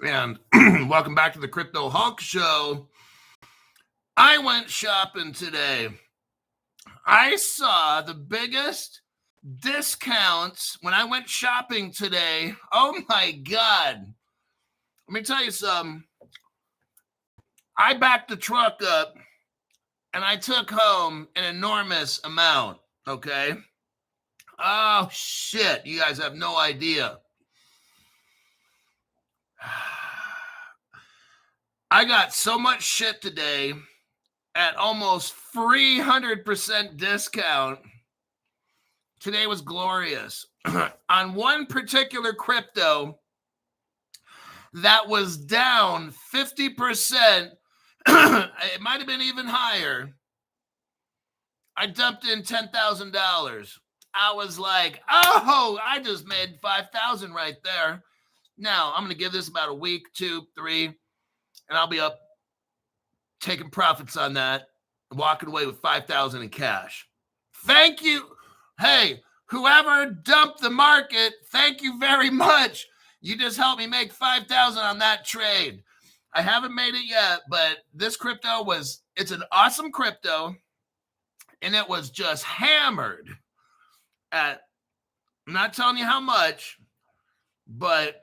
And welcome back to the Crypto Hulk Show. I went shopping today. I saw the biggest discounts when I went shopping today. Oh my God. Let me tell you something. I backed the truck up and I took home an enormous amount, okay? Oh shit, you guys have no idea. I got so much shit today at almost 300% discount. Today was glorious. On one particular crypto that was down 50%, it might have been even higher, I dumped in $10,000. I was like, oh, I just made $5,000 right there. Now, I'm going to give this about a week, 2, 3, and I'll be up taking profits on that, walking away with $5,000 in cash. Thank you. Hey, whoever dumped the market, thank you very much. You just helped me make $5,000 on that trade. I haven't made it yet, but this crypto it's an awesome crypto, and it was just hammered at, I'm not telling you how much, but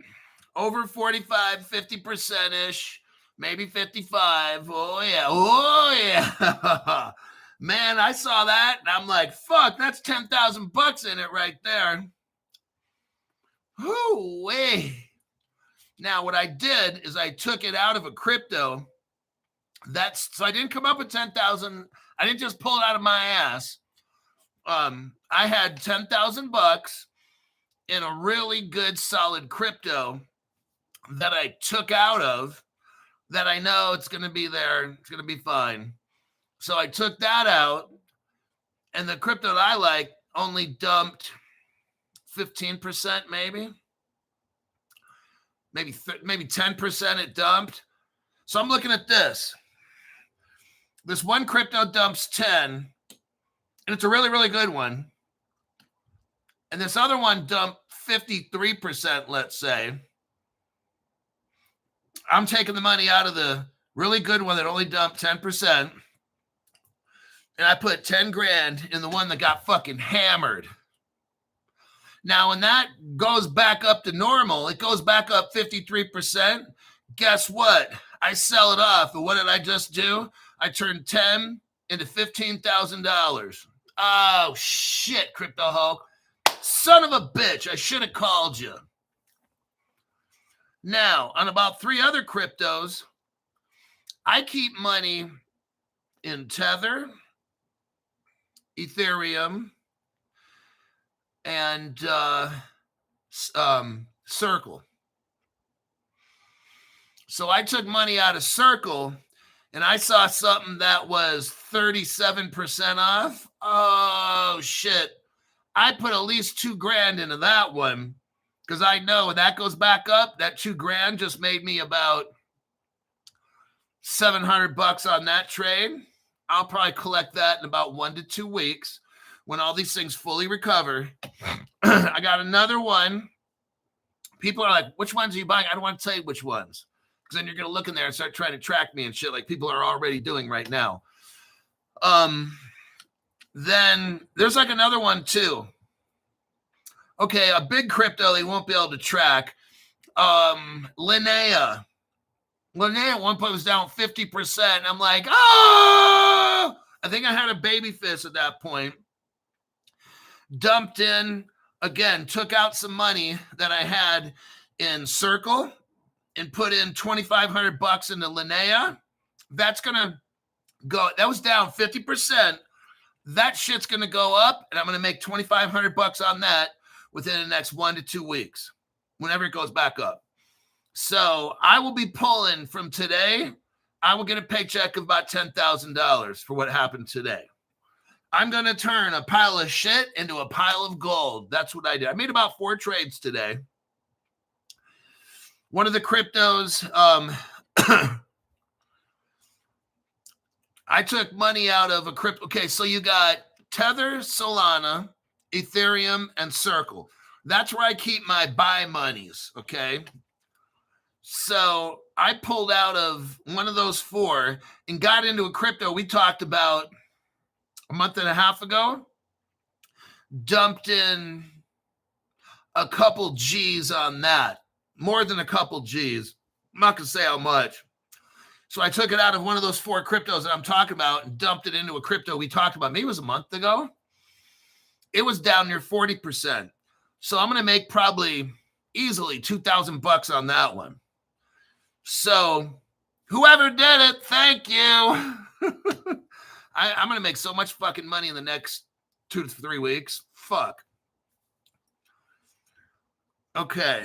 over 45, 50%-ish. Maybe 55. Oh, yeah. Oh, yeah. Man, I saw that, and I'm like, fuck, that's $10,000 in it right there. Hoo-wee. Now, what I did is I took it out of a crypto. So I didn't come up with 10,000. I didn't just pull it out of my ass. I had $10,000 in a really good, solid crypto that I took out of, that I know it's going to be there. It's going to be fine. So I took that out, and the crypto that I like only dumped 15%, maybe 10% it dumped. So I'm looking at this. This one crypto dumps 10, and it's a really, really good one. And this other one dumped 53%, let's say. I'm taking the money out of the really good one that only dumped 10%. And I put 10 grand in the one that got fucking hammered. Now, when that goes back up to normal, it goes back up 53%. Guess what? I sell it off. And what did I just do? I turned 10 into $15,000. Oh, shit, Crypto Hulk. Son of a bitch. I should have called you. Now, on about 3 other cryptos, I keep money in Tether, Ethereum, and Circle. So I took money out of Circle, and I saw something that was 37% off. Oh, shit. I put at least 2 grand into that one, because I know when that goes back up, that 2 grand just made me about $700 on that trade. I'll probably collect that in about 1 to 2 weeks when all these things fully recover. I got another one. People are like, which ones are you buying? I don't want to tell you which ones, because then you're going to look in there and start trying to track me and shit like people are already doing right now. Then there's like another one too. Okay, a big crypto they won't be able to track. Linnea. Linnea at one point was down 50%. And I'm like, oh! I think I had a baby fist at that point. Dumped in, again, took out some money that I had in Circle and put in $2,500 into Linnea. That's going to go. That was down 50%. That shit's going to go up, and I'm going to make $2,500 on that within the next 1 to 2 weeks, whenever it goes back up. So I will be pulling from today. I will get a paycheck of about $10,000 for what happened today. I'm going to turn a pile of shit into a pile of gold. That's what I did. I made about 4 trades today. One of the cryptos, I took money out of a crypto. Okay, so you got Tether, Solana, Ethereum, and Circle. That's where I keep my buy monies, okay? So I pulled out of one of those 4 and got into a crypto we talked about a month and a half ago. Dumped in a couple G's on that, more than a couple G's. I'm not going to say how much. So I took it out of one of those 4 cryptos that I'm talking about and dumped it into a crypto we talked about. Maybe it was a month ago. It was down near 40%. So I'm going to make probably easily $2,000 on that one. So whoever did it, thank you. I'm going to make so much fucking money in the next 2 to 3 weeks. Fuck. Okay.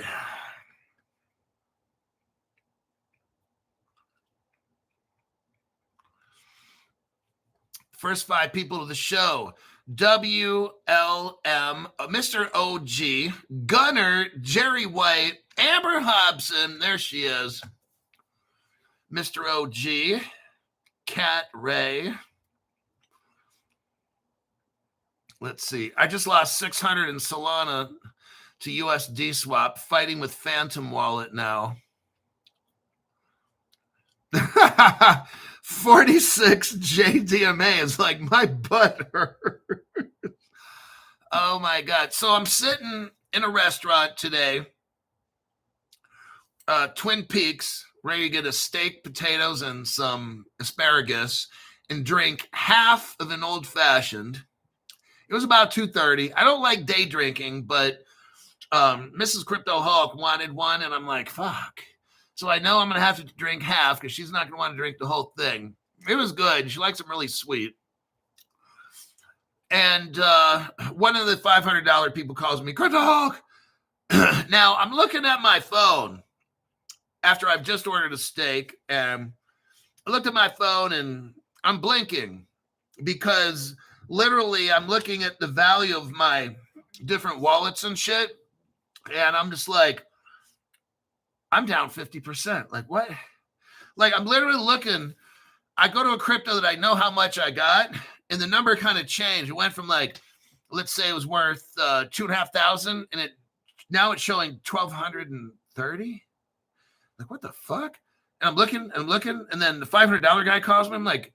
First 5 people of the show. WLM, Mr. OG, Gunner, Jerry White, Amber Hobson, there she is. Mr. OG, Cat Ray. Let's see. I just lost 600 in Solana to USD swap, fighting with Phantom Wallet now. 46 JDMA is like my butt hurt. Oh my God. So I'm sitting in a restaurant today, Twin Peaks, ready to get a steak, potatoes, and some asparagus and drink half of an old fashioned. It was about 2:30. I don't like day drinking, but Mrs. Crypto Hulk wanted one, and I'm like, fuck. So I know I'm going to have to drink half because she's not going to want to drink the whole thing. It was good. She likes them really sweet. And one of the $500 people calls me, Crypto Hulk. Now, I'm looking at my phone after I've just ordered a steak, and I looked at my phone, and I'm blinking because literally I'm looking at the value of my different wallets and shit, and I'm just like, I'm down 50%. Like, what? Like, I'm literally looking. I go to a crypto that I know how much I got, and the number kind of changed. It went from like, let's say it was worth $2,500, and now it's showing 1,230. Like, what the fuck? And I'm looking, and then the $500 guy calls me. I'm like,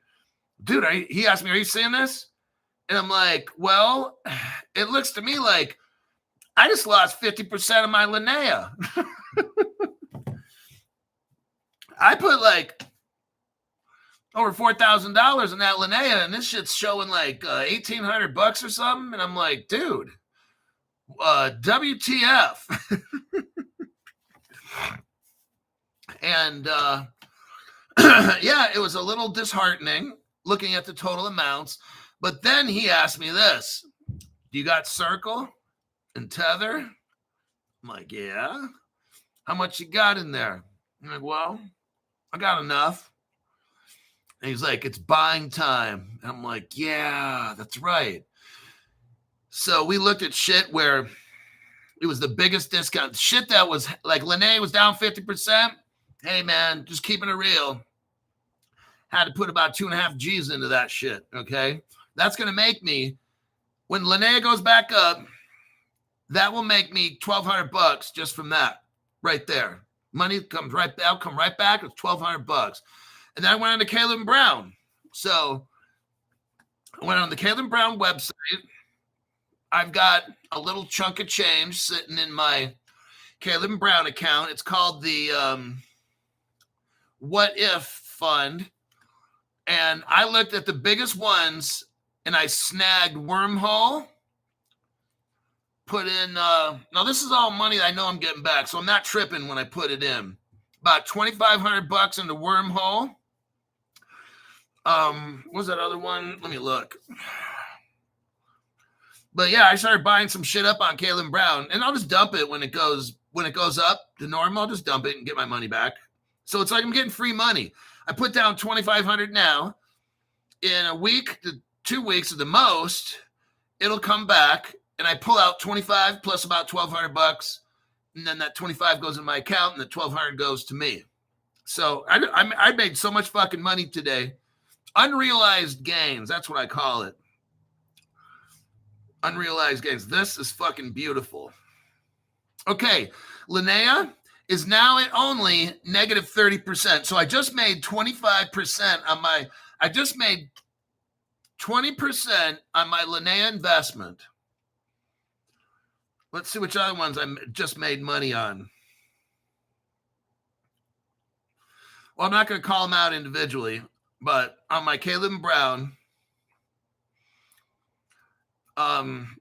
dude, he asked me, are you seeing this? And I'm like, well, it looks to me like I just lost 50% of my Linnea. I put like over $4,000 in that Linnea, and this shit's showing like $1,800 or something. And I'm like, dude, WTF? And yeah, it was a little disheartening looking at the total amounts. But then he asked me this: do you got Circle and Tether? I'm like, yeah. How much you got in there? I'm like, well, I got enough. And he's like, it's buying time. And I'm like, yeah, that's right. So we looked at shit where it was the biggest discount. Shit that was like Linnea was down 50%. Hey, man, just keeping it real. Had to put about 2.5 G's into that shit, okay? That's going to make me, when Linnea goes back up, that will make me $1,200 just from that right there. Money comes right, I'll come right back. It's $1,200. And then I went on to Caleb Brown. So I went on the Caleb Brown website. I've got a little chunk of change sitting in my Caleb Brown account. It's called the What If Fund. And I looked at the biggest ones and I snagged Wormhole. Put in, now this is all money that I know I'm getting back, so I'm not tripping when I put it in. About $2,500 into Wormhole. What was that other one? Let me look. But yeah, I started buying some shit up on Caleb Brown, and I'll just dump it when it goes up to normal. I'll just dump it and get my money back. So it's like I'm getting free money. I put down $2,500 now. In a week to 2 weeks at the most, it'll come back. And I pull out 25 plus about $1,200, and then that 25 goes in my account, and the 1,200 goes to me. So I made so much fucking money today. Unrealized gains, that's what I call it. Unrealized gains. This is fucking beautiful. Okay, Linnea is now at only negative 30%. So I just made 25% on my, I just made 20% on my Linnea investment. Let's see which other ones I just made money on. Well, I'm not going to call them out individually, but on my Caleb Brown,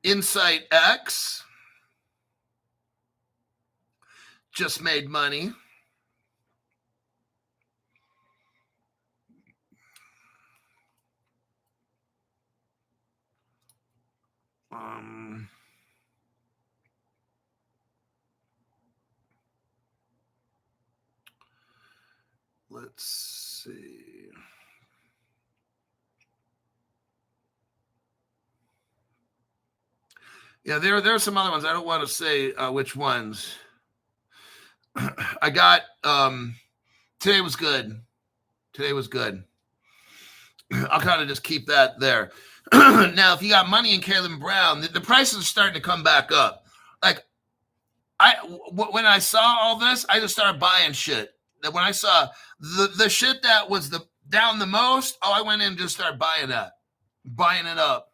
Insight X, just made money. Let's see. Yeah, there are some other ones. I don't want to say which ones. I got today was good. Today was good. I'll kind of just keep that there. Now, if you got money in Caleb Brown, the prices are starting to come back up. Like when I saw all this, I just started buying shit. That when I saw the shit that was down the most, I went in and just started buying it up.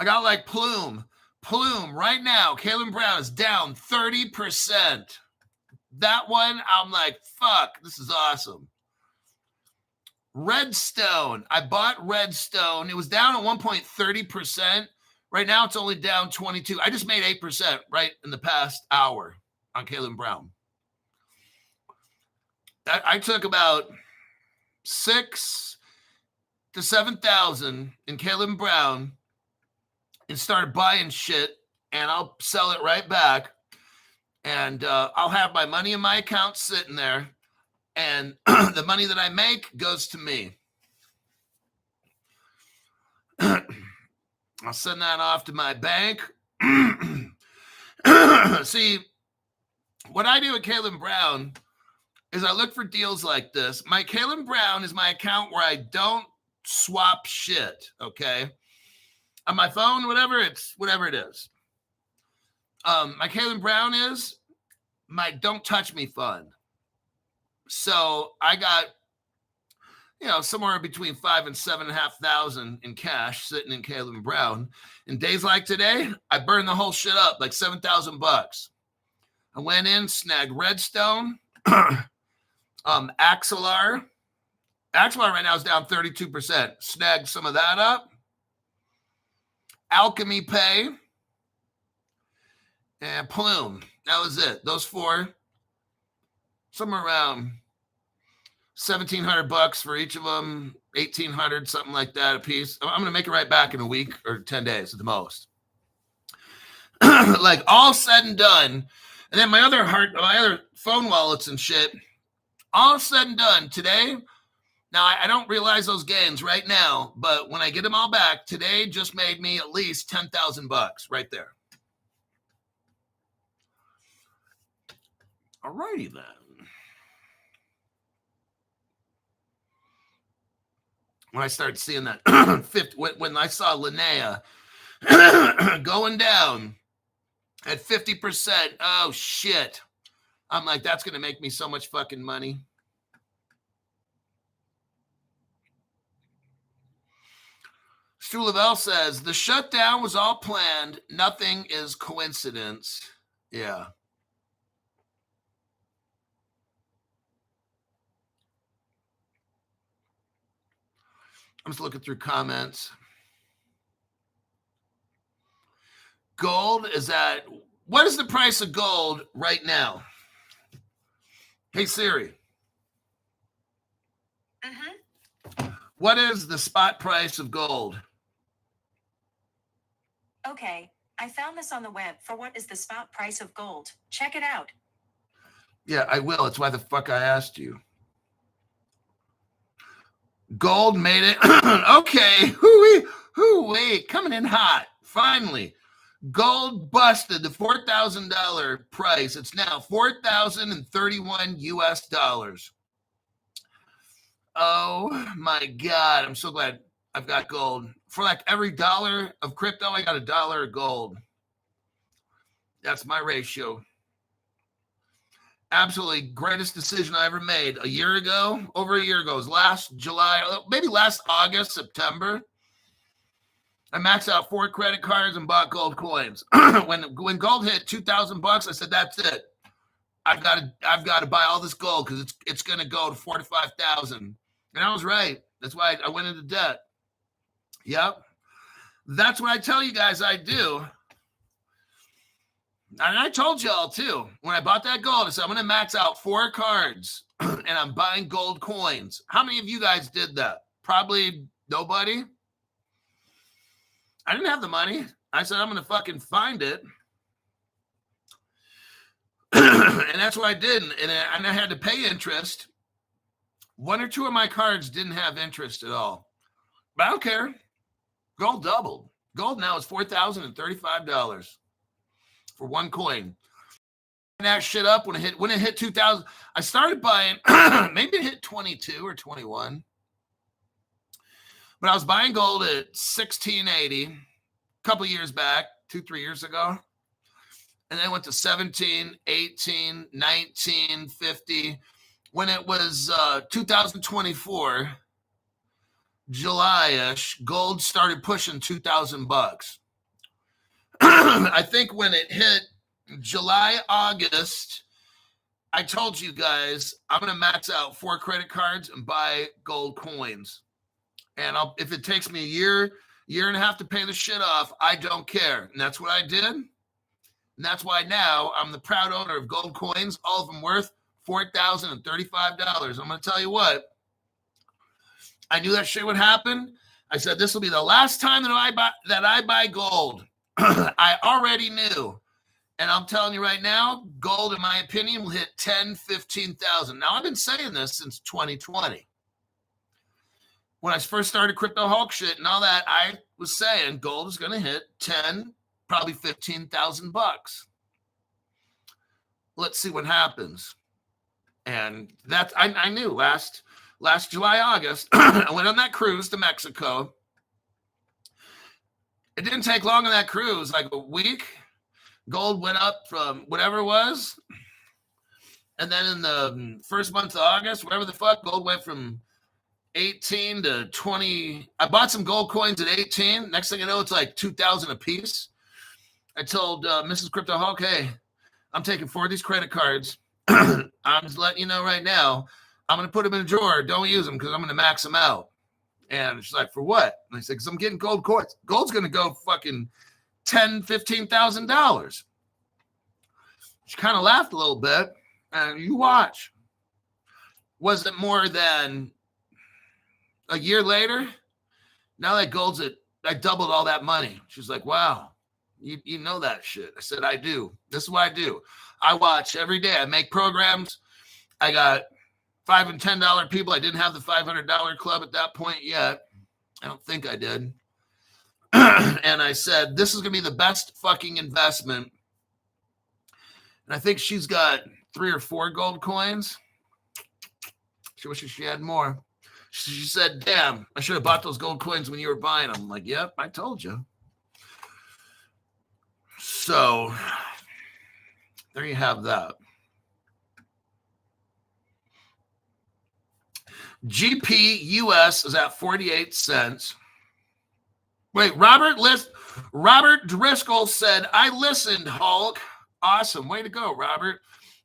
I got like Plume right now. Caleb Brown is down 30%. That one, I'm like, fuck, this is awesome. Redstone, I bought Redstone. It was down at 1.30%. Right now, it's only down 22. I just made 8% right in the past hour on Caleb Brown. I took about 6,000 to 7,000 in Caleb Brown and started buying shit, and I'll sell it right back. And I'll have my money in my account sitting there, and the money that I make goes to me. I'll send that off to my bank. See, what I do with Caleb Brown is I look for deals like this. My Caleb Brown is my account where I don't swap shit, okay? On my phone, whatever it is. My Caleb Brown is my don't touch me fund. So I got, somewhere between 5,000 and 7,500 in cash sitting in Caleb Brown. In days like today, I burned the whole shit up, like $7,000. I went in, snagged Redstone, Axelar. Axelar right now is down 32%. Snagged some of that up. Alchemy Pay. And Plume. That was it. Those four. Somewhere around $1,700 for each of them. $1,800, something like that a piece. I'm going to make it right back in a week or 10 days at the most. Like all said and done. And then my other phone wallets and shit, all said and done today. Now, I don't realize those gains right now, but when I get them all back, today just made me at least $10,000 right there. All righty then. When I started seeing that, when I saw Linnea going down at 50%, oh shit. I'm like, that's going to make me so much fucking money. Stu Lavelle says, the shutdown was all planned. Nothing is coincidence. Yeah. I'm just looking through comments. Gold is at, what is the price of gold right now? Hey, Siri. What is the spot price of gold? Okay, I found this on the web for what is the spot price of gold. Check it out. Yeah, I will. That's why the fuck I asked you. Gold made it. Okay. Hoo-wee. Coming in hot. Finally. Gold busted the $4,000 price. It's now $4,031 US. Oh my God. I'm so glad I've got gold. For like every dollar of crypto, I got $1 of gold. That's my ratio. Absolutely greatest decision I ever made. A year ago, over a year ago, it was last July, maybe last August, September. I maxed out 4 credit cards and bought gold coins. when gold hit $2,000, I said, that's it. I've got to buy all this gold because it's going to go to 4,000 to 5,000. And I was right. That's why I went into debt. Yep. That's what I tell you guys I do. And I told y'all too, when I bought that gold, I said, I'm going to max out 4 cards and I'm buying gold coins. How many of you guys did that? Probably nobody. I didn't have the money. I said, I'm going to fucking find it. And that's what I did. And I had to pay interest. 1 or 2 of my cards didn't have interest at all. But I don't care. Gold doubled. Gold now is $4,035 for 1 coin. And that shit up when it hit 2,000. I started buying, maybe it hit 22 or 21. But I was buying gold at 1680 a couple years back, 2-3 years ago. And then I went to 17, 18, 19, 50. When it was 2024, July-ish, gold started pushing $2,000. I think when it hit July, August, I told you guys I'm going to max out 4 credit cards and buy gold coins. And if it takes me a year and a half to pay the shit off, I don't care. And that's what I did. And that's why now I'm the proud owner of gold coins, all of them worth $4,035. I'm going to tell you what. I knew that shit would happen. I said, this will be the last time that I buy gold. I already knew. And I'm telling you right now, gold, in my opinion, will hit 10, 15,000. Now, I've been saying this since 2020. When I first started Crypto Hulk shit and all that, I was saying gold is going to hit 10, probably 15,000 bucks. Let's see what happens. And that's, I knew last July, August, I went on that cruise to Mexico. It didn't take long on that cruise, like a week. Gold went up from whatever it was. And then in the first month of August, whatever the fuck, gold went from 18 to 20. I bought some gold coins at 18. Next thing I know, it's like 2,000 a piece. I told Mrs. Crypto Hulk, hey, I'm taking 4 of these credit cards. I'm just letting you know right now, I'm going to put them in a drawer. Don't use them because I'm going to max them out. And she's like, for what? And I said, because I'm getting gold coins. Gold's going to go fucking $10,000, $15,000. She kind of laughed a little bit. And you watch. Was it more than a year later? Now that gold's I doubled all that money. She's like, wow, you know that shit. I said, I do. This is what I do. I watch every day. I make programs. I got $5 and $10 people. I didn't have the $500 club at that point yet. I don't think I did. And I said, this is going to be the best fucking investment. And I think she's got 3 or 4 gold coins. She wishes she had more. She said, damn, I should have bought those gold coins when you were buying them. I'm like, yep, I told you. So there you have that. GPUS is at 48 cents. Wait, Robert Driscoll said, I listened, Hulk. Awesome. Way to go, Robert.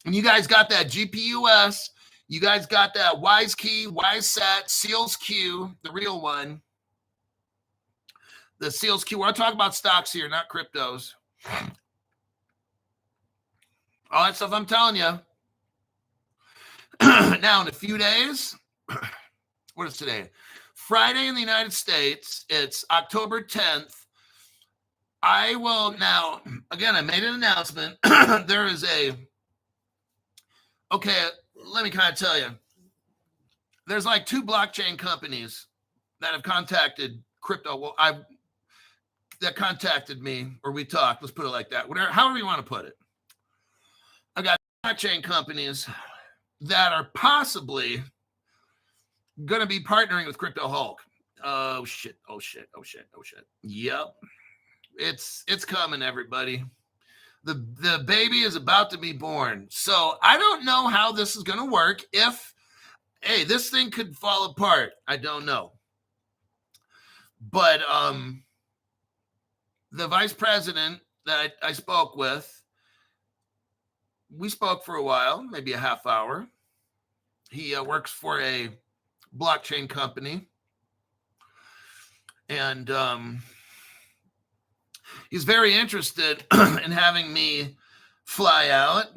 And you guys got that GPUS. You guys got that Wise Key, Wise Sat, Seals Q, the real one. The Seals Q. We're talking about stocks here, not cryptos. All that stuff I'm telling you. Now, in a few days, what is today? Friday in the United States, it's October 10th. I will now, again, I made an announcement. There is okay, let me kind of tell you. There's like 2 blockchain companies that have contacted crypto. Well, that contacted me, or we talked. Let's put it like that. Whatever, however you want to put it. I got blockchain companies that are possibly going to be partnering with Crypto Hulk. Oh shit! Oh shit! Oh shit! Oh shit! Yep, it's coming, everybody. The baby is about to be born. So I don't know how this is going to work. If, hey, this thing could fall apart. I don't know. But the vice president that I spoke with, we spoke for a while, maybe a half hour. He works for a blockchain company. And he's very interested in having me fly out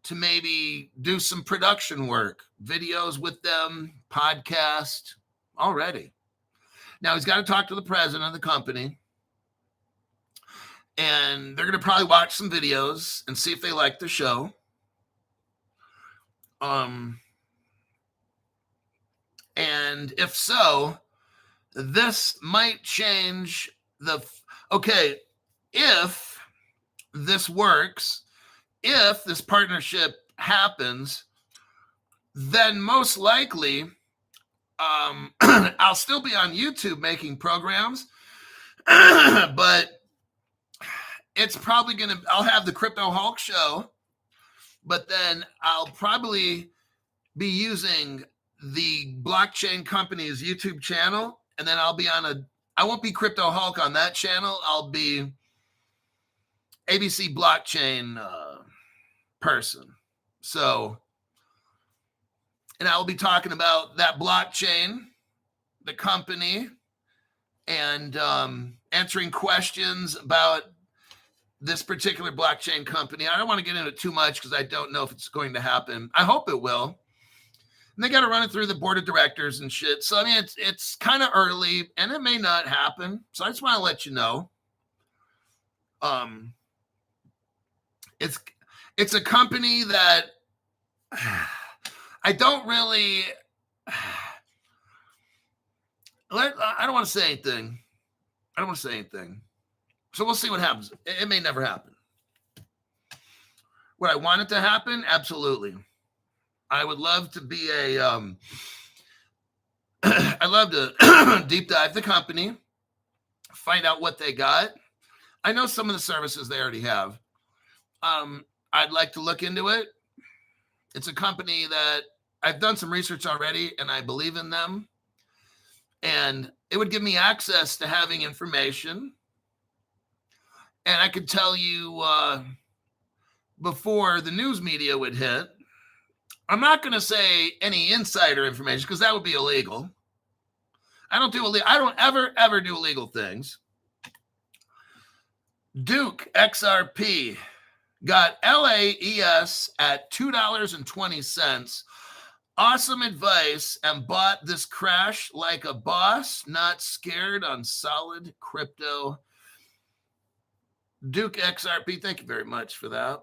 to maybe do some production work, videos with them, podcast already. Now he's got to talk to the president of the company, and they're going to probably watch some videos and see if they like the show. And if so, this might change if this works, if this partnership happens, then most likely I'll still be on YouTube making programs, but it's probably I'll have the Crypto Hulk show, but then I'll probably be using the blockchain company's YouTube channel, and then I'll be I won't be Crypto Hulk on that channel. I'll be ABC blockchain person. So, and I'll be talking about that blockchain, the company, and answering questions about this particular blockchain company. I don't want to get into it too much because I don't know if it's going to happen. I hope it will. And they got to run it through the board of directors and shit. So, I mean, it's kind of early, and it may not happen. So I just want to let you know. It's a company that I don't really. I don't want to say anything. So we'll see what happens. It may never happen. Would I want it to happen? Absolutely. I would love to be I'd love to deep dive the company, find out what they got. I know some of the services they already have. I'd like to look into it. It's a company that I've done some research already, and I believe in them. And it would give me access to having information. And I could tell you before the news media would hit. I'm not going to say any insider information because that would be illegal. I don't ever do illegal things. Duke XRP got LAES at $2.20. Awesome advice, and bought this crash like a boss, not scared on solid crypto. Duke XRP, thank you very much for that.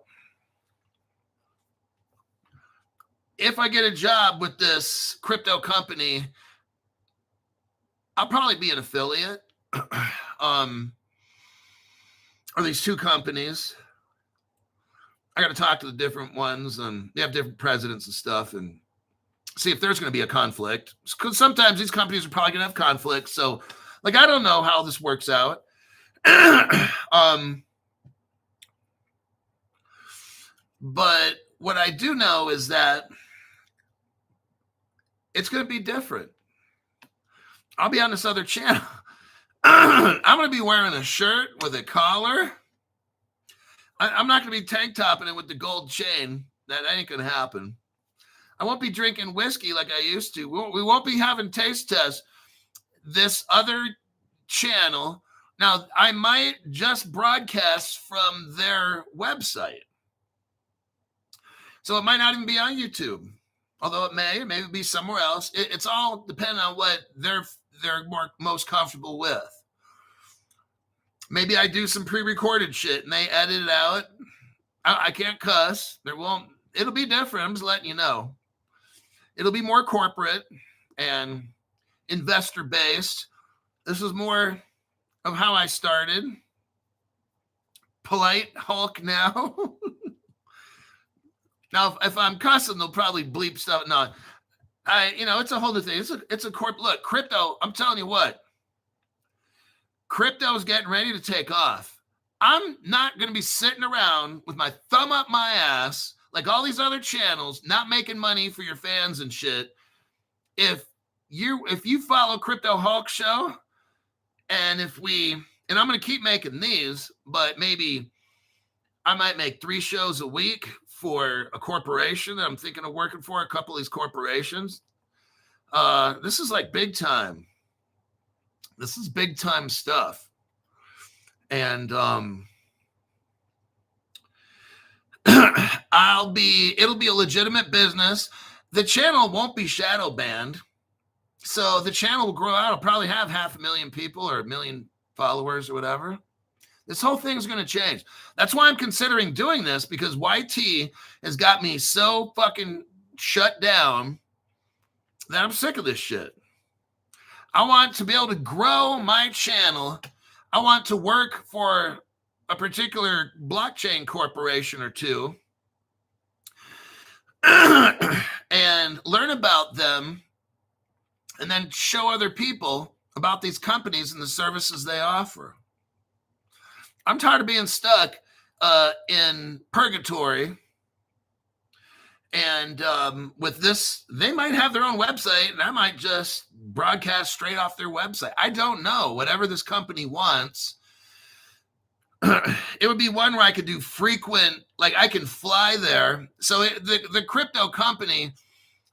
If I get a job with this crypto company, I'll probably be an affiliate. Or these two companies. I got to talk to the different ones, and they have different presidents and stuff, and see if there's going to be a conflict. Because sometimes these companies are probably going to have conflicts. So, I don't know how this works out. But what I do know is that it's going to be different. I'll be on this other channel. I'm going to be wearing a shirt with a collar. I'm not going to be tank topping it with the gold chain. That ain't going to happen. I won't be drinking whiskey like I used to. We won't be having taste tests. This other channel. Now, I might just broadcast from their website. So it might not even be on YouTube. Although it may be somewhere else. It's all depending on what they're most comfortable with. Maybe I do some pre-recorded shit and they edit it out. I can't cuss. It'll be different. I'm just letting you know. It'll be more corporate and investor based. This is more of how I started. Polite Hulk now. Now, if I'm cussing, they'll probably bleep stuff. No, it's a whole new thing. It's a look, crypto. I'm telling you what, crypto is getting ready to take off. I'm not going to be sitting around with my thumb up my ass like all these other channels, not making money for your fans and shit. If you follow Crypto Hulk Show, and I'm going to keep making these, but maybe I might make 3 shows a week for a corporation that I'm thinking of working for, a couple of these corporations. This is like big time. This is big time stuff. And it'll be a legitimate business. The channel won't be shadow banned. So the channel will grow out. I'll probably have 500,000 people or 1 million followers or whatever. This whole thing is going to change. That's why I'm considering doing this, because YT has got me so fucking shut down that I'm sick of this shit. I want to be able to grow my channel. I want to work for a particular blockchain corporation or two and learn about them and then show other people about these companies and the services they offer. I'm tired of being stuck in purgatory. And with this, they might have their own website, and I might just broadcast straight off their website. I don't know. Whatever this company wants, it would be one where I could do frequent, like I can fly there. So the crypto company,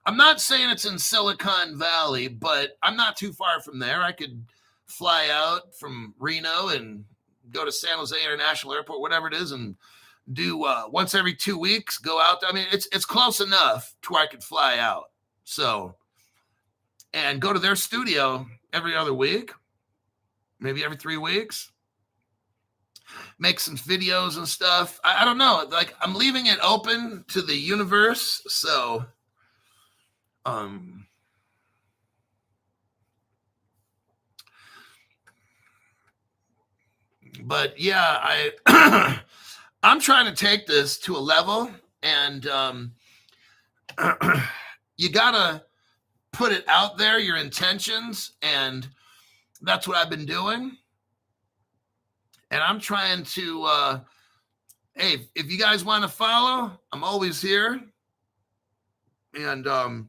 I'm not saying it's in Silicon Valley, but I'm not too far from there. I could fly out from Reno and go to San Jose International Airport, whatever it is, and do once every 2 weeks, go out. I mean, it's close enough to where I could fly out. So, and go to their studio every other week, maybe every 3 weeks, make some videos and stuff. I don't know. Like, I'm leaving it open to the universe. So, but yeah, I'm trying to take this to a level, and you gotta put it out there, your intentions, and that's what I've been doing. And I'm trying to, hey, if you guys want to follow, I'm always here. And I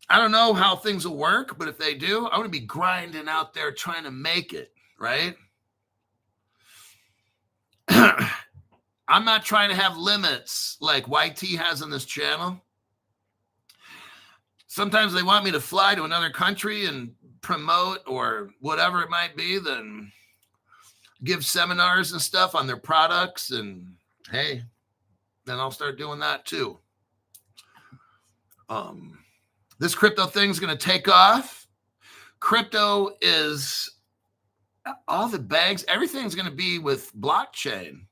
don't know how things will work, but if they do, I'm going to be grinding out there trying to make it, right? I'm not trying to have limits like YT has on this channel. Sometimes they want me to fly to another country and promote or whatever it might be, then give seminars and stuff on their products. And hey, then I'll start doing that too. This crypto thing's going to take off. Crypto is all the banks, everything's going to be with blockchain.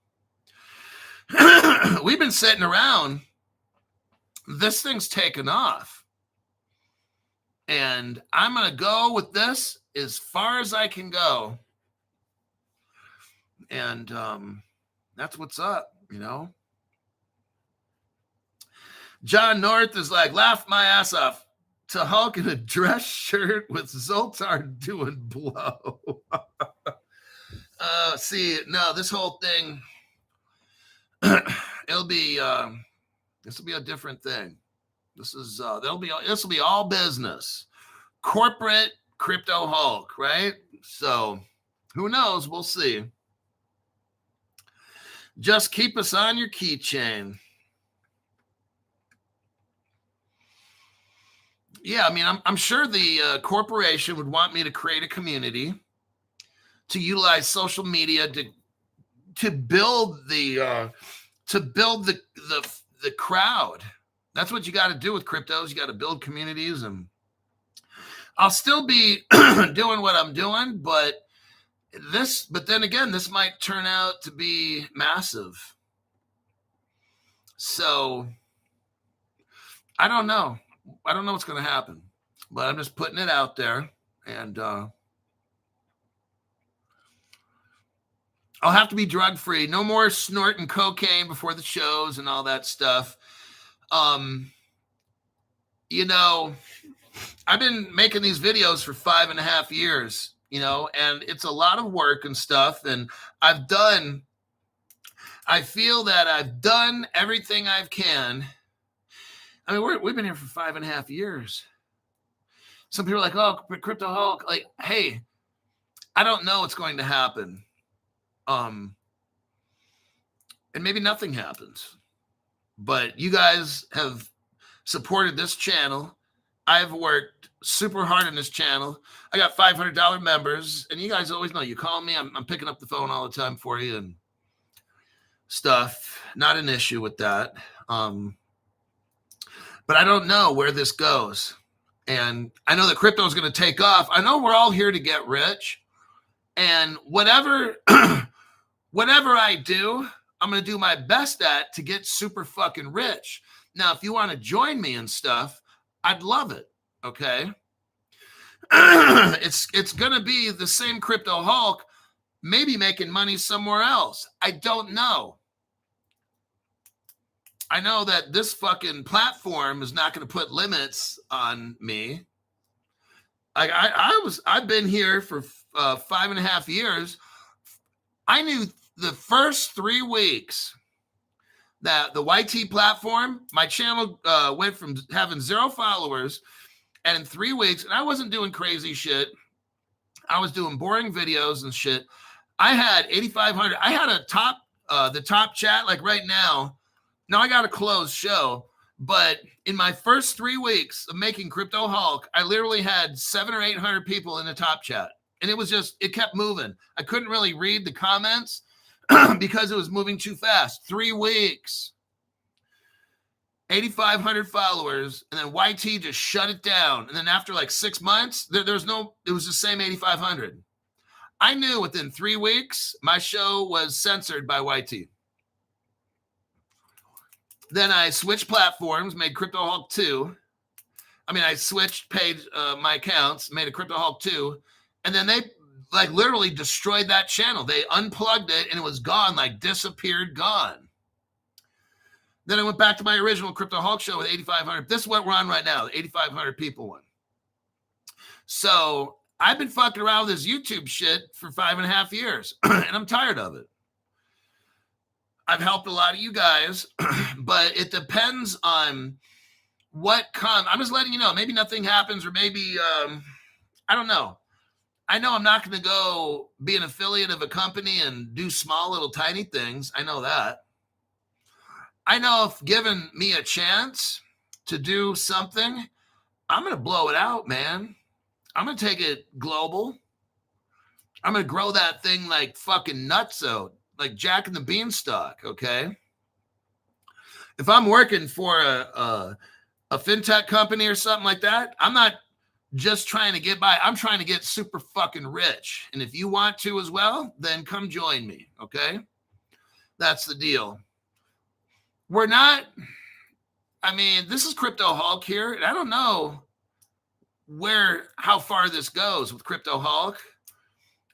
We've been sitting around. This thing's taken off. And I'm going to go with this as far as I can go. And that's what's up, you know. John North is like, laugh my ass off to Hulk in a dress shirt with Zoltar doing blow. See, no, this whole thing, it'll be, this will be a different thing. This is, this will be all business, corporate crypto Hulk, right? So who knows? We'll see. Just keep us on your keychain. Yeah, I mean, I'm sure the corporation would want me to create a community, to utilize social media to build the crowd. That's what you got to do with cryptos. You got to build communities, and I'll still be doing what I'm doing, but then again, this might turn out to be massive. So I don't know. I don't know what's going to happen, but I'm just putting it out there, and I'll have to be drug free. No more snorting cocaine before the shows and all that stuff. You know, I've been making these videos for 5.5 years, and it's a lot of work and stuff. And I feel that I've done everything I can. I mean, we've been here for 5.5 years. Some people are like, oh, Crypto Hulk, like, hey, I don't know what's going to happen. And maybe nothing happens. But you guys have supported this channel. I've worked super hard on this channel. I got $500 members, and you guys always know, you call me, I'm picking up the phone all the time for you and stuff. Not an issue with that. But I don't know where this goes. And I know that crypto is going to take off. I know we're all here to get rich. And whatever I do, I'm going to do my best at to get super fucking rich. Now, if you want to join me and stuff, I'd love it. Okay. It's going to be the same Crypto Hulk, maybe making money somewhere else. I don't know. I know that this fucking platform is not going to put limits on me. I've been here for 5.5 years. I knew the first 3 weeks that the YT platform, my channel went from having 0 followers, and in 3 weeks, and I wasn't doing crazy shit. I was doing boring videos and shit. I had 8,500. I had the top chat, like right now. Now I got a closed show, but in my first 3 weeks of making Crypto Hulk, I literally had 700 or 800 people in the top chat. And it kept moving. I couldn't really read the comments because it was moving too fast. 3 weeks, 8,500 followers, and then YT just shut it down. And then after like 6 months, it was the same 8,500. I knew within 3 weeks, my show was censored by YT. Then I switched platforms, made Crypto Hulk 2. I switched my accounts, made a Crypto Hulk 2, and then they like literally destroyed that channel. They unplugged it and it was gone, like disappeared, gone. Then I went back to my original Crypto Hulk show with 8,500. This is what we're on right now, the 8,500 people one. So I've been fucking around with this YouTube shit for 5.5 years, and I'm tired of it. I've helped a lot of you guys, but it depends on what comes. I'm just letting you know, maybe nothing happens, or maybe, I don't know. I know I'm not going to go be an affiliate of a company and do small little tiny things. I know that. I know if given me a chance to do something, I'm going to blow it out, man. I'm going to take it global. I'm going to grow that thing like fucking nutso, like Jack and the Beanstalk, okay? If I'm working for a fintech company or something like that, I'm not just trying to get by. I'm trying to get super fucking rich. And if you want to as well, then come join me, okay? That's the deal. We're not, this is Crypto Hulk here, and I don't know how far this goes with Crypto Hulk.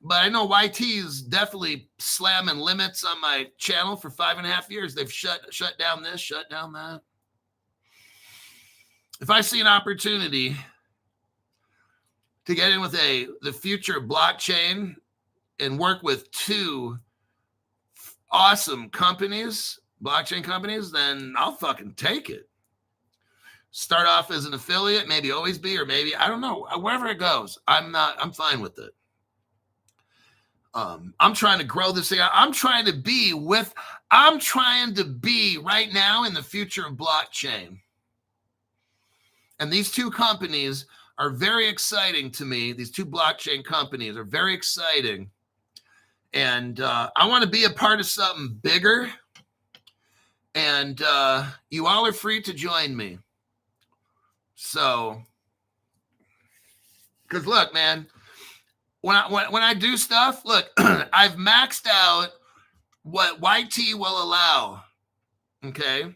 But I know YT is definitely slamming limits on my channel for 5.5 years. They've shut down this, shut down that. If I see an opportunity to get in with the future blockchain and work with 2 awesome companies, blockchain companies, then I'll fucking take it. Start off as an affiliate, maybe always be, or maybe, I don't know, wherever it goes, I'm fine with it. I'm trying to grow this thing. I'm trying to be right now in the future of blockchain. And these 2 companies are very exciting to me. These 2 blockchain companies are very exciting. And I want to be a part of something bigger. And you all are free to join me. So, because look, man, when I do stuff, look, I've maxed out what YT will allow. Okay.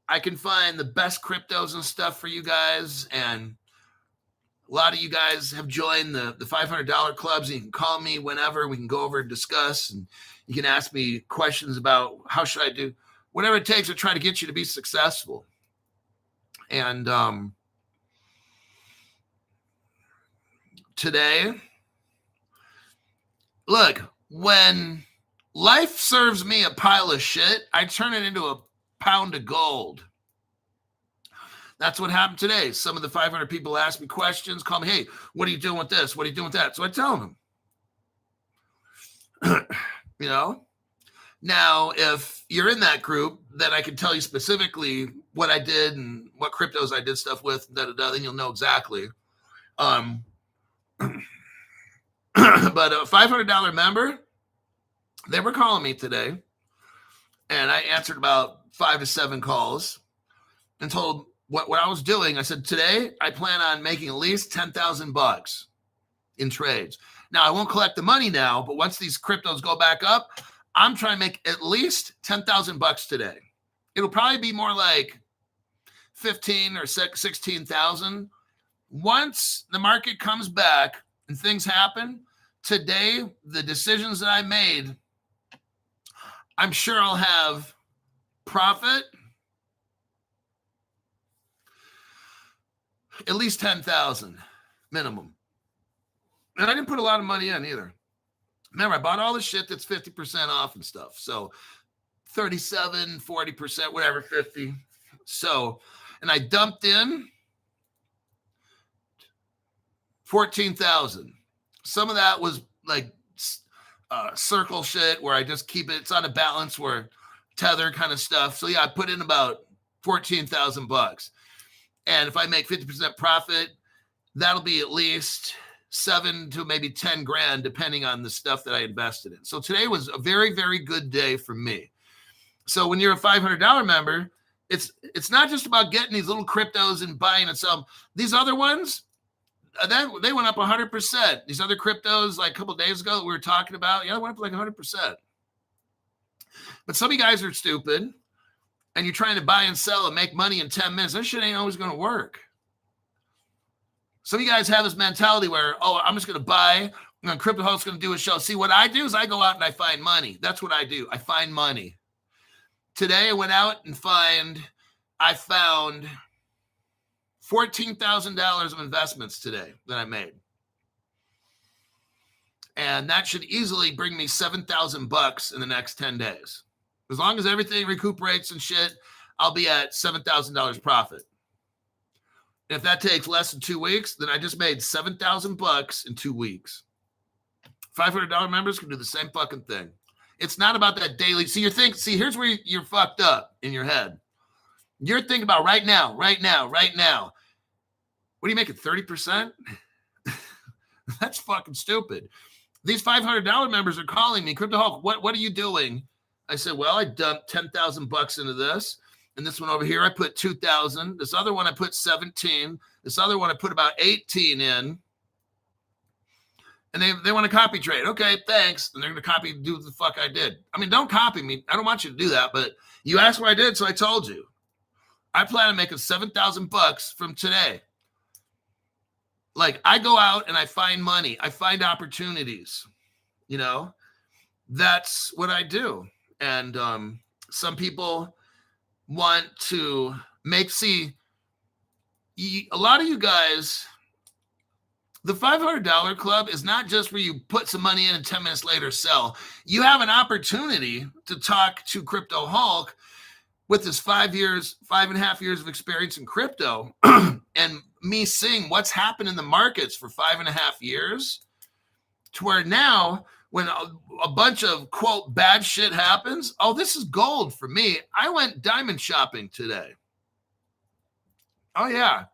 I can find the best cryptos and stuff for you guys. And a lot of you guys have joined the $500 clubs. And you can call me whenever. We can go over and discuss. And you can ask me questions about how should I do, whatever it takes to try to get you to be successful. And today. Look, when life serves me a pile of shit, I turn it into a pound of gold. That's what happened today. Some of the 500 people ask me questions, call me, hey, what are you doing with this? What are you doing with that? So I tell them, you know. Now, if you're in that group, then I can tell you specifically what I did and what cryptos I did stuff with, then you'll know exactly. But a $500 member, they were calling me today, and I answered about 5 to 7 calls and told what I was doing. I said, today I plan on making at least $10,000 in trades. Now, I won't collect the money now, but once these cryptos go back up, I'm trying to make at least $10,000 today. It'll probably be more like 15 or 16,000. Once the market comes back and things happen, today, the decisions that I made, I'm sure I'll have profit at least 10,000 minimum. And I didn't put a lot of money in either. Remember, I bought all the shit that's 50% off and stuff. So 37, 40%, whatever, 50. So, and I dumped in 14,000. Some of that was like circle shit where I just keep it. It's on a balance where tether kind of stuff. So yeah, I put in about $14,000. And if I make 50% profit, that'll be at least 7 to maybe 10 grand, depending on the stuff that I invested in. So today was a very, very good day for me. So when you're a $500 member, it's not just about getting these little cryptos and buying and selling. These other ones, they went up 100%. These other cryptos, like a couple of days ago that we were talking about, they went up like 100%. But some of you guys are stupid, and you're trying to buy and sell and make money in 10 minutes. That shit ain't always going to work. Some of you guys have this mentality where, I'm just going to buy, and CryptoHulk's going to do a show. See, what I do is I go out and I find money. That's what I do. I find money. Today I went out and I found $14,000 of investments today that I made. And that should easily bring me $7,000 in the next 10 days. As long as everything recuperates and shit, I'll be at $7,000 profit. If that takes less than 2 weeks, then I just made $7,000 in 2 weeks. $500 members can do the same fucking thing. It's not about that daily. See, here's where you're fucked up in your head. You're thinking about right now. What are you making, 30%? That's fucking stupid. These $500 members are calling me, Crypto Hulk, what are you doing? I said, well, I dumped $10,000 into this. And this one over here, I put 2,000. This other one, I put 17. This other one, I put about 18 in. And they want to copy trade. Okay, thanks. And they're going to do what the fuck I did. I mean, don't copy me. I don't want you to do that. But you asked what I did, so I told you. I plan on making $7,000 from today. Like, I go out and I find money. I find opportunities. That's what I do. And some people want to a lot of you guys, the $500 club is not just where you put some money in and 10 minutes later sell. You have an opportunity to talk to Crypto Hulk with his 5.5 years of experience in crypto and me seeing what's happened in the markets for 5.5 years to where now when a bunch of, quote, bad shit happens, this is gold for me. I went diamond shopping today. Oh, yeah.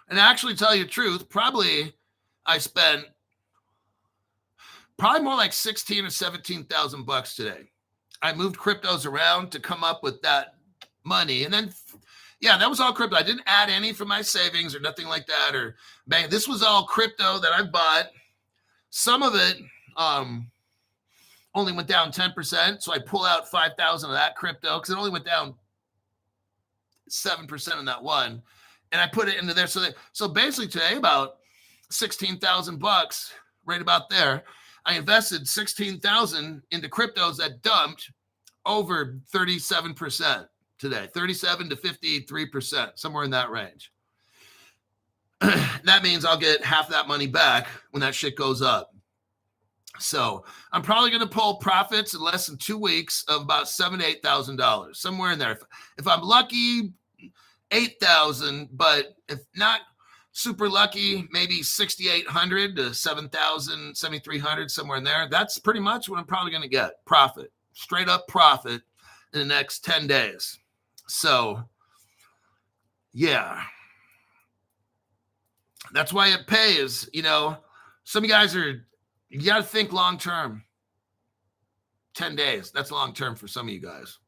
And actually, tell you the truth, I spent more like $16,000 or $17,000 today. I moved cryptos around to come up with that money. And then, that was all crypto. I didn't add any from my savings or nothing like that. Or bang, this was all crypto that I bought. Some of it, only went down 10%. So I pull out 5,000 of that crypto because it only went down 7% on that one. And I put it into there. So basically today, about $16,000, right about there, I invested 16,000 into cryptos that dumped over 37% today, 37 to 53%, somewhere in that range. that means I'll get half that money back when that shit goes up. So I'm probably going to pull profits in less than 2 weeks of about $7,000 to $8,000, somewhere in there. If I'm lucky, 8,000, but if not super lucky, maybe 6,800 to 7,000, 7,300, somewhere in there. That's pretty much what I'm probably going to get. Profit, straight up profit in the next 10 days. So, yeah. That's why it pays. You know, some of you guys you got to think long term. 10 days. That's long term for some of you guys.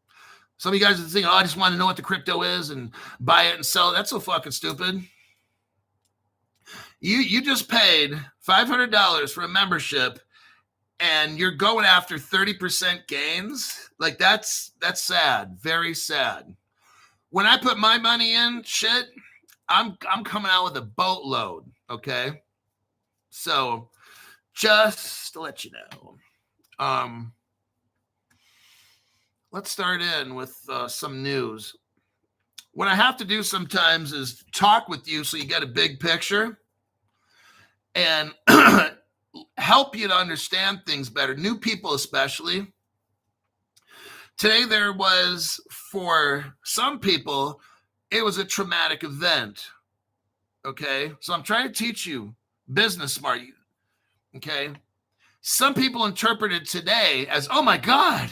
Some of you guys are thinking, oh, I just want to know what the crypto is and buy it and sell it. That's so fucking stupid. You just paid $500 for a membership and you're going after 30% gains. Like that's sad. Very sad. When I put my money in shit, I'm coming out with a boatload. Okay. So just to let you know, let's start in with some news. What I have to do sometimes is talk with you so you get a big picture and help you to understand things better. New people especially. Today there was, for some people, it was a traumatic event. Okay? So I'm trying to teach you business smart. Okay? Some people interpreted today as, oh my God.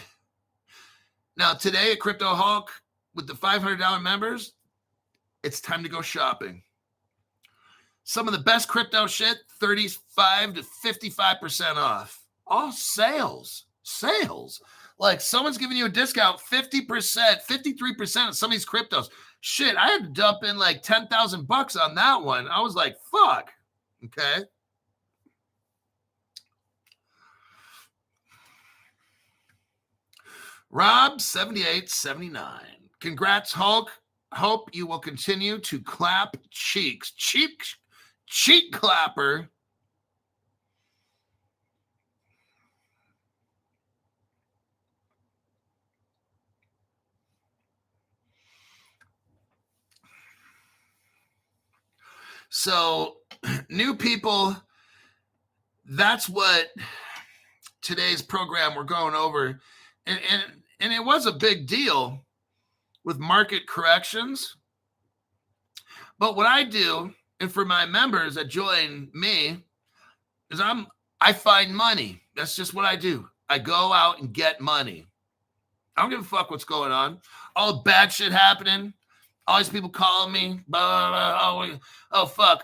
Now today at Crypto Hulk with the $500 members, it's time to go shopping. Some of the best crypto shit, 35 to 55% off. All sales. Like someone's giving you a discount, 50%, 53% of some of these cryptos. Shit, I had to dump in like $10,000 on that one. I was like, fuck. Okay. Rob 7879. Congrats, Hulk. Hope you will continue to clap cheeks. Cheek clapper. So, new people, that's what today's program we're going over. And it was a big deal with market corrections. But what I do, and for my members that join me, is I find money. That's just what I do. I go out and get money. I don't give a fuck what's going on. All the bad shit happening. All these people calling me. Blah, blah, blah, oh, fuck.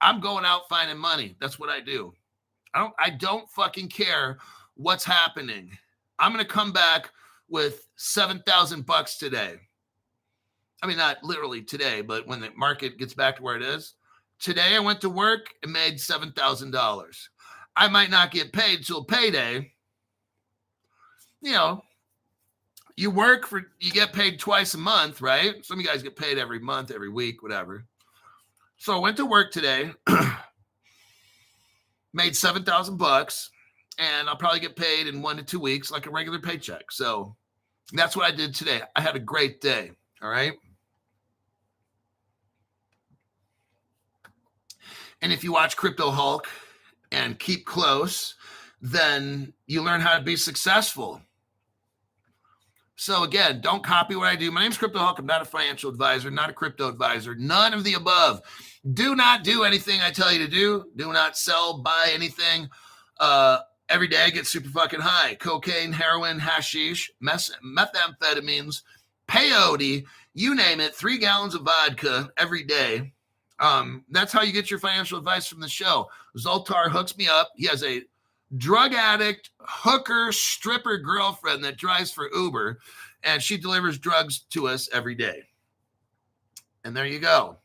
I'm going out finding money. That's what I do. I don't fucking care what's happening. I'm going to come back with $7,000 today. I mean, not literally today, but when the market gets back to where it is. Today I went to work and made $7,000. I might not get paid till payday. You know, you get paid twice a month, right? Some of you guys get paid every month, every week, whatever. So I went to work today, made $7,000, and I'll probably get paid in 1 to 2 weeks like a regular paycheck. So that's what I did today. I had a great day. All right. And if you watch Crypto Hulk and keep close, then you learn how to be successful. So again, don't copy what I do. My name's Crypto Hulk. I'm not a financial advisor, not a crypto advisor, none of the above. Do not do anything I tell you to do. Do not sell, buy anything. Every day I get super fucking high. Cocaine, heroin, hashish, methamphetamines, peyote, you name it, 3 gallons of vodka every day. That's how you get your financial advice from the show. Zoltar hooks me up. He has a drug addict, hooker, stripper girlfriend that drives for Uber, and she delivers drugs to us every day. And there you go.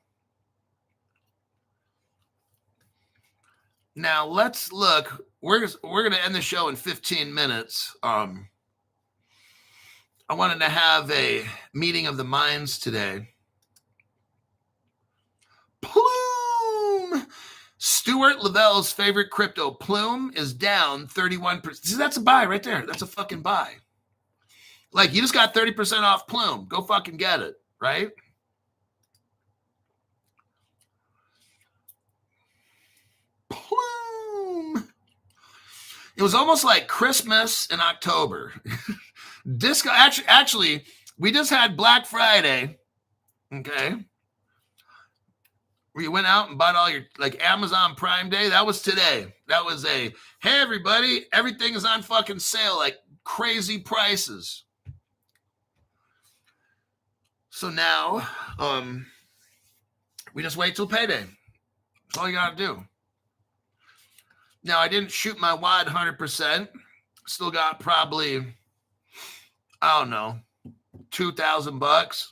Now let's look. We're going to end the show in 15 minutes. I wanted to have a meeting of the minds today. Plume. Stuart Lavelle's favorite crypto, Plume, is down 31%. See, that's a buy right there. That's a fucking buy. Like, you just got 30% off Plume. Go fucking get it, right? It was almost like Christmas in October. Disco, actually, we just had Black Friday, okay? Where you went out and bought all your, like, Amazon Prime Day. That was today. That was hey, everybody, everything is on fucking sale, like crazy prices. So now, we just wait till payday. That's all you got to do. Now, I didn't shoot my wad 100%. Still got probably, I don't know, $2,000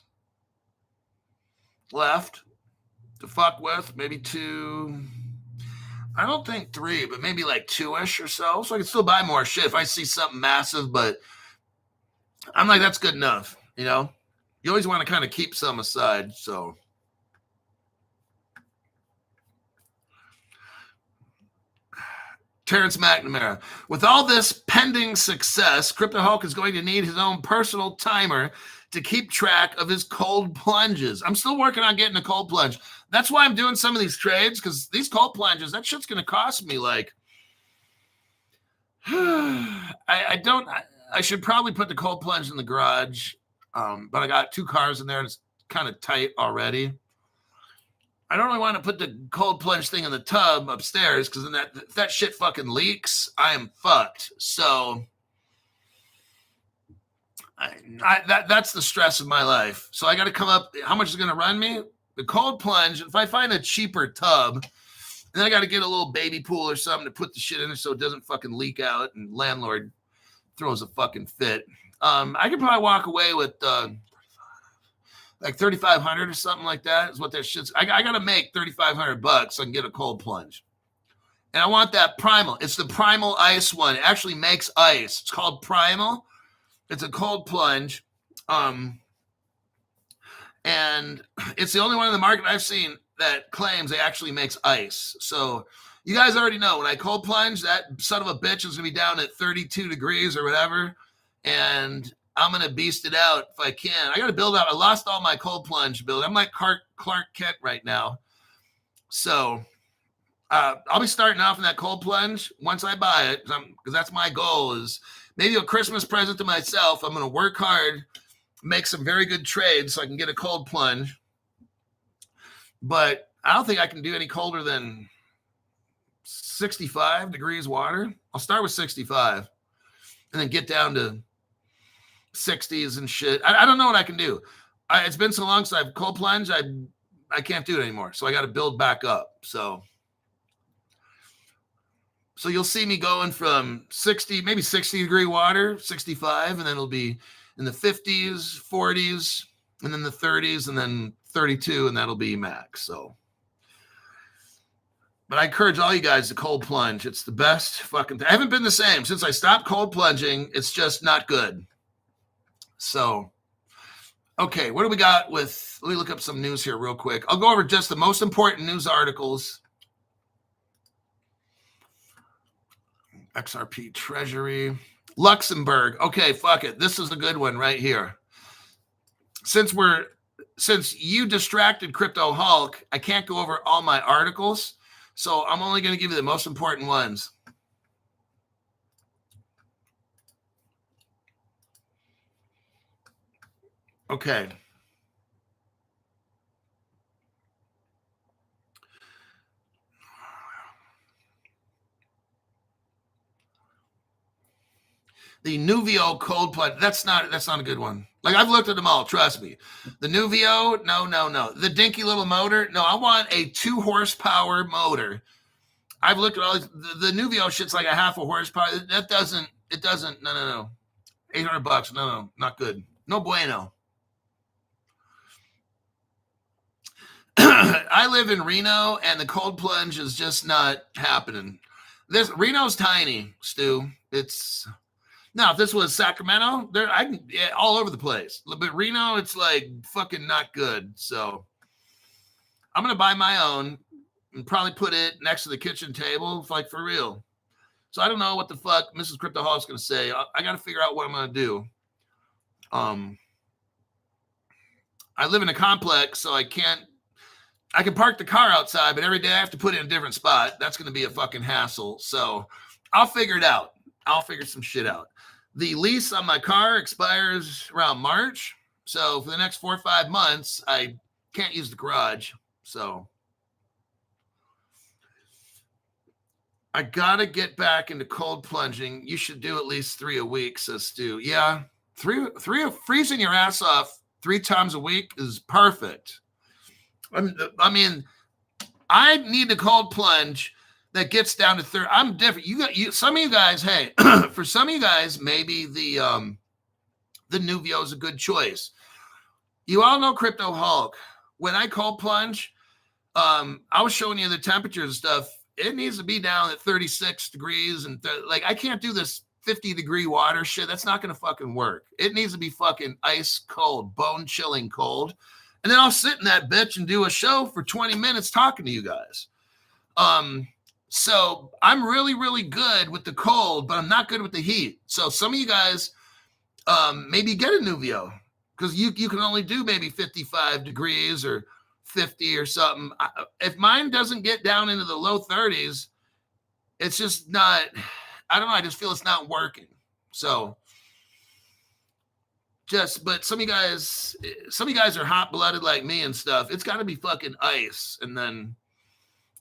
left to fuck with. Maybe 2. I don't think 3, but maybe like 2-ish or so. So I can still buy more shit if I see something massive. But I'm like, that's good enough, you know? You always want to kind of keep some aside, so. Terrence McNamara. With all this pending success, Crypto Hulk is going to need his own personal timer to keep track of his cold plunges. I'm still working on getting a cold plunge. That's why I'm doing some of these trades, because these cold plunges, that shit's going to cost me like, I should probably put the cold plunge in the garage, but I got 2 cars in there and it's kind of tight already. I don't really want to put the cold plunge thing in the tub upstairs, because then that shit fucking leaks, I am fucked. So that's the stress of my life. So I got to come up. How much is it going to run me? The cold plunge. If I find a cheaper tub, then I got to get a little baby pool or something to put the shit in it so it doesn't fucking leak out and landlord throws a fucking fit. I could probably walk away with like 3,500 or something like that is what that shit's. I got to make $3,500 so I can get a cold plunge. And I want that primal. It's the primal ice one. It actually makes ice. It's called primal. It's a cold plunge. And it's the only one in the market I've seen that claims it actually makes ice. So you guys already know when I cold plunge, that son of a bitch is going to be down at 32 degrees or whatever. And I'm going to beast it out if I can. I got to build out. I lost all my cold plunge build. I'm like Clark Kent right now. So I'll be starting off in that cold plunge once I buy it, because that's my goal, is maybe a Christmas present to myself. I'm going to work hard, make some very good trades so I can get a cold plunge. But I don't think I can do any colder than 65 degrees water. I'll start with 65 and then get down to 60s and shit. I don't know what I can do. It's been so long since I've cold plunged. I can't do it anymore. So I got to build back up. So you'll see me going from 60, maybe 60 degree water, 65, and then it'll be in the 50s, 40s, and then the 30s, and then 32, and that'll be max. So, but I encourage all you guys to cold plunge. It's the best fucking thing. I haven't been the same since I stopped cold plunging. It's just not good. So, okay, what do we got with, let me look up some news here real quick. I'll go over just the most important news articles. XRP Treasury. Luxembourg. Okay, fuck it. This is a good one right here. Since you distracted Crypto Hulk, I can't go over all my articles. So I'm only going to give you the most important ones. Okay. The Nuvio cold plunge. That's not a good one. Like, I've looked at them all. Trust me. The Nuvio, no. The dinky little motor. No, I want a 2 horsepower motor. I've looked at all these. The Nuvio shit's like a half a horsepower. It doesn't. No. $800. No, not good. No bueno. I live in Reno, and the cold plunge is just not happening. Reno's tiny, Stu. Now, if this was Sacramento, all over the place. But Reno, it's like fucking not good. So I'm going to buy my own and probably put it next to the kitchen table, like for real. So I don't know what the fuck Mrs. Crypto Hall's going to say. I got to figure out what I'm going to do. I live in a complex, so I can park the car outside, but every day I have to put it in a different spot. That's going to be a fucking hassle. So I'll figure it out. I'll figure some shit out. The lease on my car expires around March. So for the next 4 or 5 months, I can't use the garage. So I got to get back into cold plunging. You should do at least 3 a week, says Stu. Yeah, three freezing your ass off 3 times a week is perfect. I mean, I need a cold plunge that gets down to 30. I'm different. Some of you guys, hey, for some of you guys, maybe the Nuvio is a good choice. You all know Crypto Hulk. When I cold plunge, I was showing you the temperatures and stuff. It needs to be down at 36 degrees. And like, I can't do this 50-degree water shit. That's not going to fucking work. It needs to be fucking ice cold, bone chilling cold. And then I'll sit in that bitch and do a show for 20 minutes talking to you guys. So I'm really, really good with the cold, but I'm not good with the heat. So some of you guys, maybe get a Nuvio because you can only do maybe 55 degrees or 50 or something. If mine doesn't get down into the low 30s, it's just not, I don't know. I just feel it's not working. So but some of you guys are hot blooded like me and stuff. It's got to be fucking ice. And then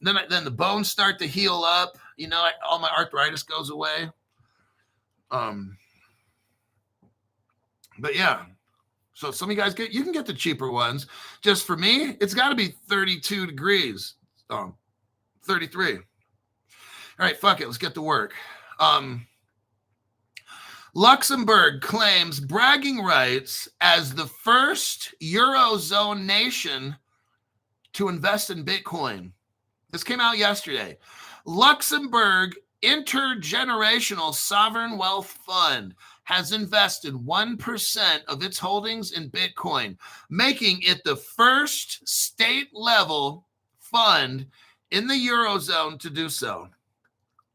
the bones start to heal up. You know, all my arthritis goes away. But yeah. So some of you guys you can get the cheaper ones. Just for me, it's got to be 32 degrees. 33. All right, fuck it. Let's get to work. Luxembourg claims bragging rights as the first Eurozone nation to invest in Bitcoin. This came out yesterday. Luxembourg Intergenerational Sovereign Wealth Fund has invested 1% of its holdings in Bitcoin, making it the first state-level fund in the Eurozone to do so.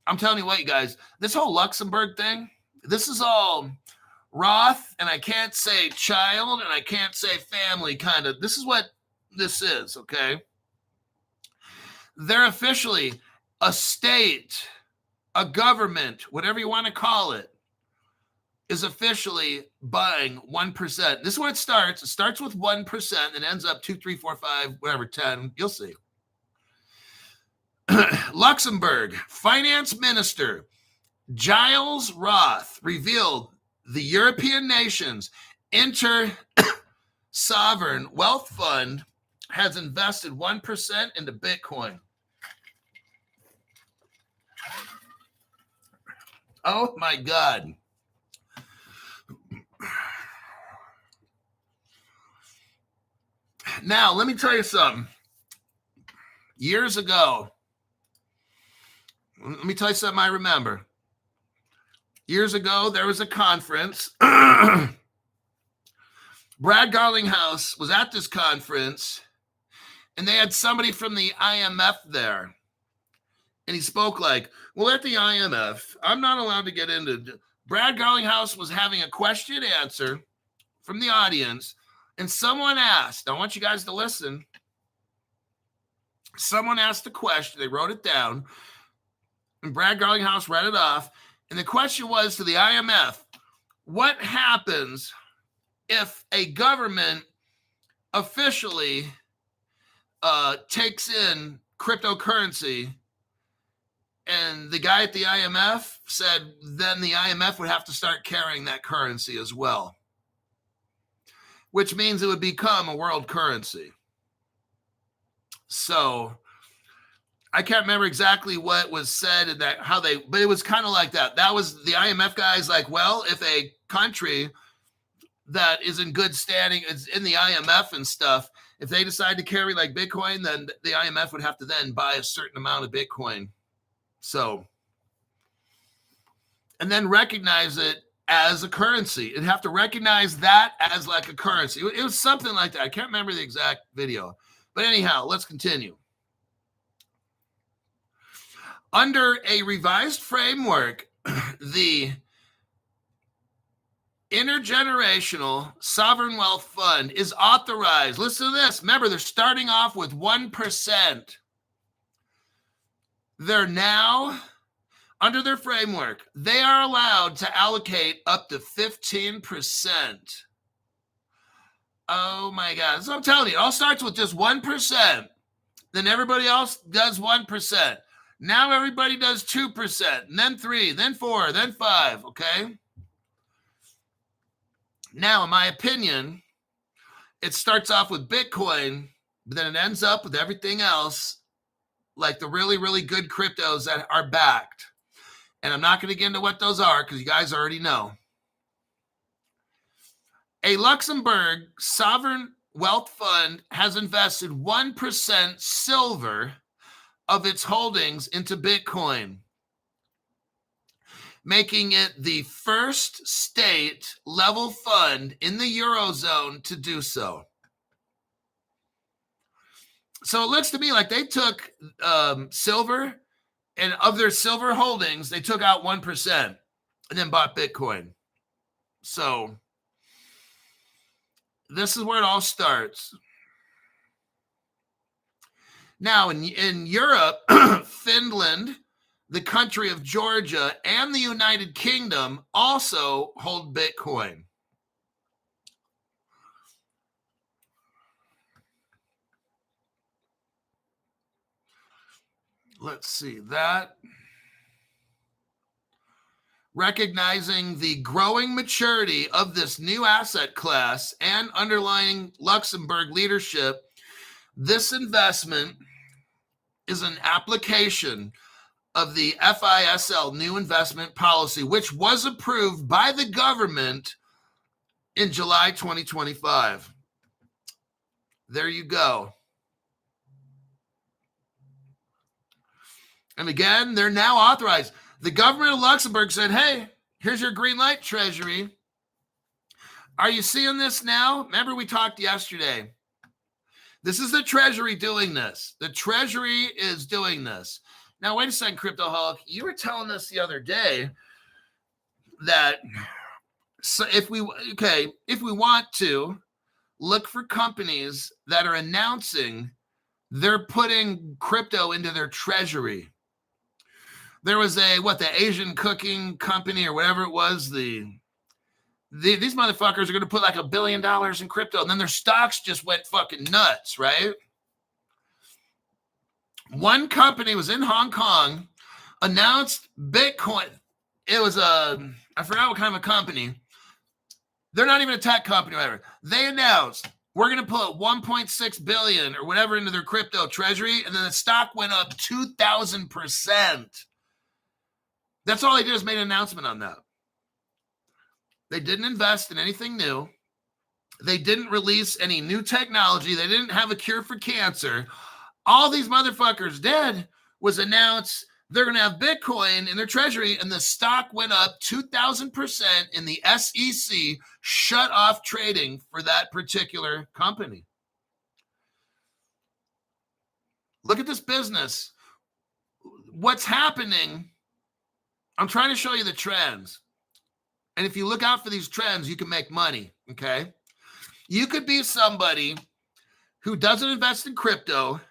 I'm telling you what, you guys, this whole Luxembourg thing, this is all Roth, and I can't say child, and I can't say family kind of. This is what this is, okay? They're officially a state, a government, whatever you want to call it, is officially buying 1%. This is where it starts. It starts with 1% and ends up 2, 3, 4, 5, whatever, 10. You'll see. Luxembourg Finance Minister Giles Roth revealed the European nation's Sovereign Wealth Fund has invested 1% into Bitcoin. Oh my God. Now, let me tell you something. Years ago, let me tell you something I remember. Years ago, there was a conference. Brad Garlinghouse was at this conference, and they had somebody from the IMF there. And he spoke like, well, at the IMF, I'm not allowed to get into. Brad Garlinghouse was having a question answer from the audience, and someone asked, I want you guys to listen. Someone asked a question. They wrote it down, and Brad Garlinghouse read it off. And the question was to the IMF, what happens if a government officially takes in cryptocurrency? And the guy at the IMF said, then the IMF would have to start carrying that currency as well, which means it would become a world currency. So I can't remember exactly what was said and but it was kind of like that. That was the IMF guys like, well, if a country that is in good standing is in the IMF and stuff, if they decide to carry like Bitcoin, then the IMF would have to then buy a certain amount of Bitcoin. So, and then recognize it as a currency. It'd have to recognize that as like a currency. It was something like that. I can't remember the exact video. But anyhow, let's continue. Under a revised framework, the Intergenerational Sovereign Wealth Fund is authorized. Listen to this. Remember, they're starting off with 1%. They're now Under their framework, they are allowed to allocate up to 15%. Oh my God. So I'm telling you, it all starts with just 1%. Then everybody else does 1%. Now everybody does 2%, and then 3, then 4, then 5, okay? Now, in my opinion, it starts off with Bitcoin, but then it ends up with everything else, like the really, really good cryptos that are backed. And I'm not going to get into what those are because you guys already know. A Luxembourg sovereign wealth fund has invested 1% silver of its holdings into Bitcoin, making it the first state-level fund in the Eurozone to do so. So it looks to me like they took silver, and of their silver holdings, they took out 1% and then bought Bitcoin. So this is where it all starts. Now, in Europe, Finland, the country of Georgia, and the United Kingdom also hold Bitcoin. Let's see that. Recognizing the growing maturity of this new asset class and underlying Luxembourg leadership, this investment is an application of the FISL new investment policy, which was approved by the government in July 2025. There you go. And again, they're now authorized. The government of Luxembourg said, hey, here's your green light, Treasury. Are you seeing this now? Remember we talked yesterday. This is the Treasury doing this. The Treasury is doing this. Now, wait a second, Crypto Hulk. You were telling us the other day that if we want to look for companies that are announcing they're putting crypto into their treasury. There was the Asian cooking company or whatever it was. These motherfuckers are going to put like $1 billion in crypto, and then their stocks just went fucking nuts, right? One company was in Hong Kong, announced Bitcoin. It was I forgot what kind of a company. They're not even a tech company or whatever. They announced, we're going to put 1.6 billion or whatever into their crypto treasury, and then the stock went up 2,000%. That's all they did is made an announcement on that. They didn't invest in anything new. They didn't release any new technology. They didn't have a cure for cancer. All these motherfuckers did was announce they're going to have Bitcoin in their treasury, and the stock went up 2,000%, and the SEC shut off trading for that particular company. Look at this business. What's happening? I'm trying to show you the trends. And if you look out for these trends, you can make money, okay? You could be somebody who doesn't invest in crypto,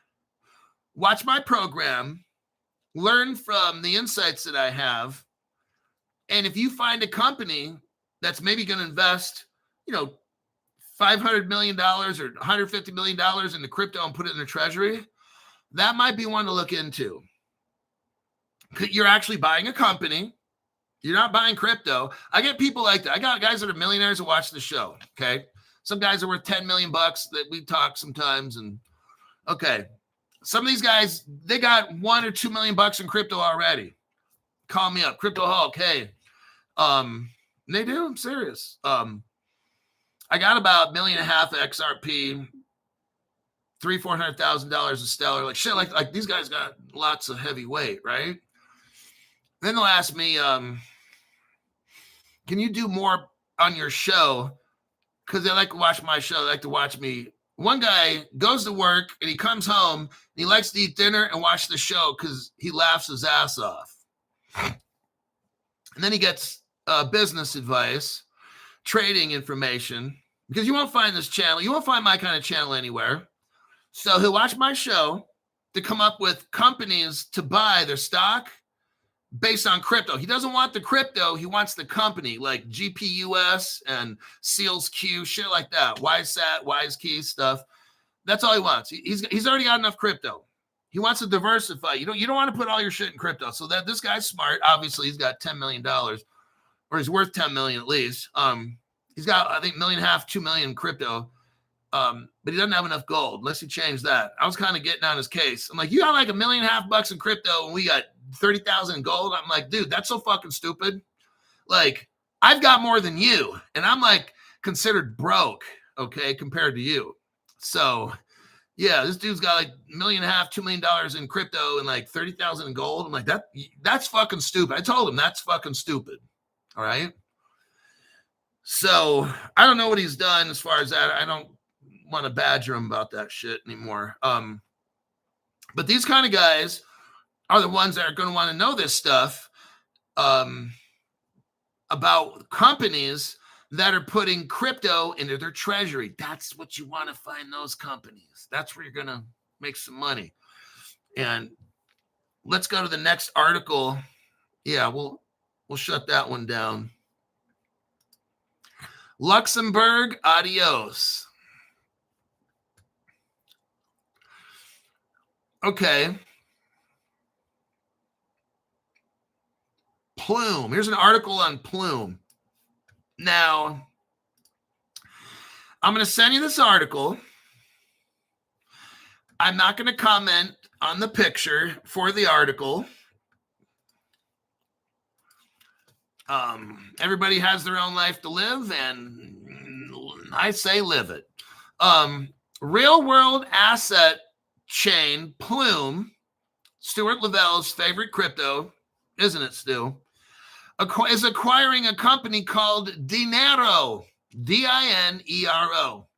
watch my program, learn from the insights that I have, and if you find a company that's maybe going to invest, $500 million or $150 million into crypto and put it in their treasury, that might be one to look into. You're actually buying a company. You're not buying crypto. I get people like that. I got guys that are millionaires that watch the show, okay? Some guys are worth 10 million bucks that we talk sometimes, and okay. Some of these guys, they got $1 or $2 million bucks in crypto already. Call me up, Crypto Hulk. Hey, they do. I'm serious. I got about $1.5 million XRP, $300,000-$400,000 of Stellar, like shit. Like these guys got lots of heavy weight, right? Then they'll ask me, can you do more on your show? Because they like to watch my show. They like to watch me. One guy goes to work and he comes home and he likes to eat dinner and watch the show because he laughs his ass off. And then he gets business advice, trading information, because you won't find this channel. You won't find my kind of channel anywhere. So he'll watch my show to come up with companies to buy their stock, based on crypto. He doesn't want the crypto. He wants the company like GPUS and Seals Q, shit like that. WiseSat, WiseKey stuff. That's all he wants. He's already got enough crypto. He wants to diversify. You don't want to put all your shit in crypto. So that this guy's smart. Obviously, he's got $10 million, or he's worth 10 million at least. He's got, I think, $1.5 million, $2 million in crypto. But he doesn't have enough gold unless he changed that. I was kind of getting on his case. I'm like, you got like $1.5 million in crypto and we got 30,000 in gold. I'm like, dude, that's so fucking stupid. Like, I've got more than you, and I'm like considered broke, okay, compared to you. So, yeah, this dude's got like $1.5 million, $2 million in crypto and like 30,000 in gold. I'm like, that's fucking stupid. I told him that's fucking stupid. All right. So I don't know what he's done as far as that. I don't want to badger him about that shit anymore. But these kind of guys are the ones that are going to want to know this stuff about companies that are putting crypto into their treasury. That's what you want to find, those companies. That's where you're going to make some money. And let's go to the next article. Yeah, we'll shut that one down. Luxembourg, adios. Okay. Plume. Here's an article on Plume. Now, I'm going to send you this article. I'm not going to comment on the picture for the article. Everybody has their own life to live, and I say live it. Real world asset chain Plume, Stuart Lavelle's favorite crypto, isn't it, Stu? Is acquiring a company called Dinero, Dinero.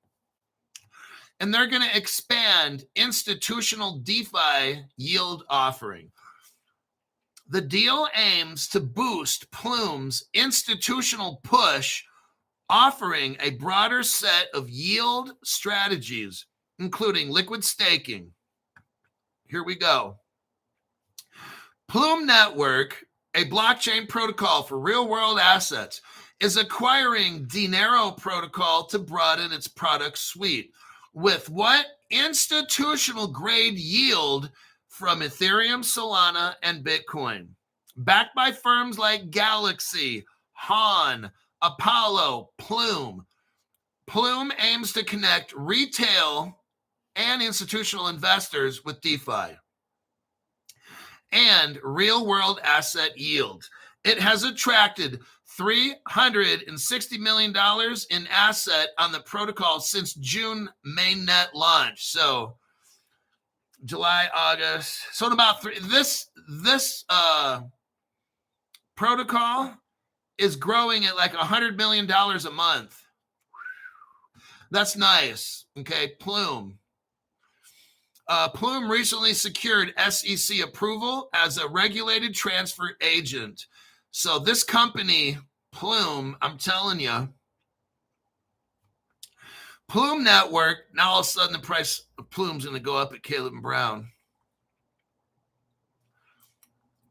And they're going to expand institutional DeFi yield offering. The deal aims to boost Plume's institutional push, offering a broader set of yield strategies, including liquid staking. Here we go. Plume Network, a blockchain protocol for real-world assets, is acquiring Dinero protocol to broaden its product suite. With what? Institutional-grade yield from Ethereum, Solana, and Bitcoin. Backed by firms like Galaxy, Han, Apollo, Plume. Plume aims to connect retail and institutional investors with DeFi and real-world asset yields. It has attracted $360 million in asset on the protocol since June mainnet launch. So July, August. So in about this protocol is growing at like $100 million a month. That's nice. Okay, Plume. Plume recently secured SEC approval as a regulated transfer agent. So this company, Plume, I'm telling you, Plume Network, now all of a sudden the price of Plume's going to go up at Caleb and Brown.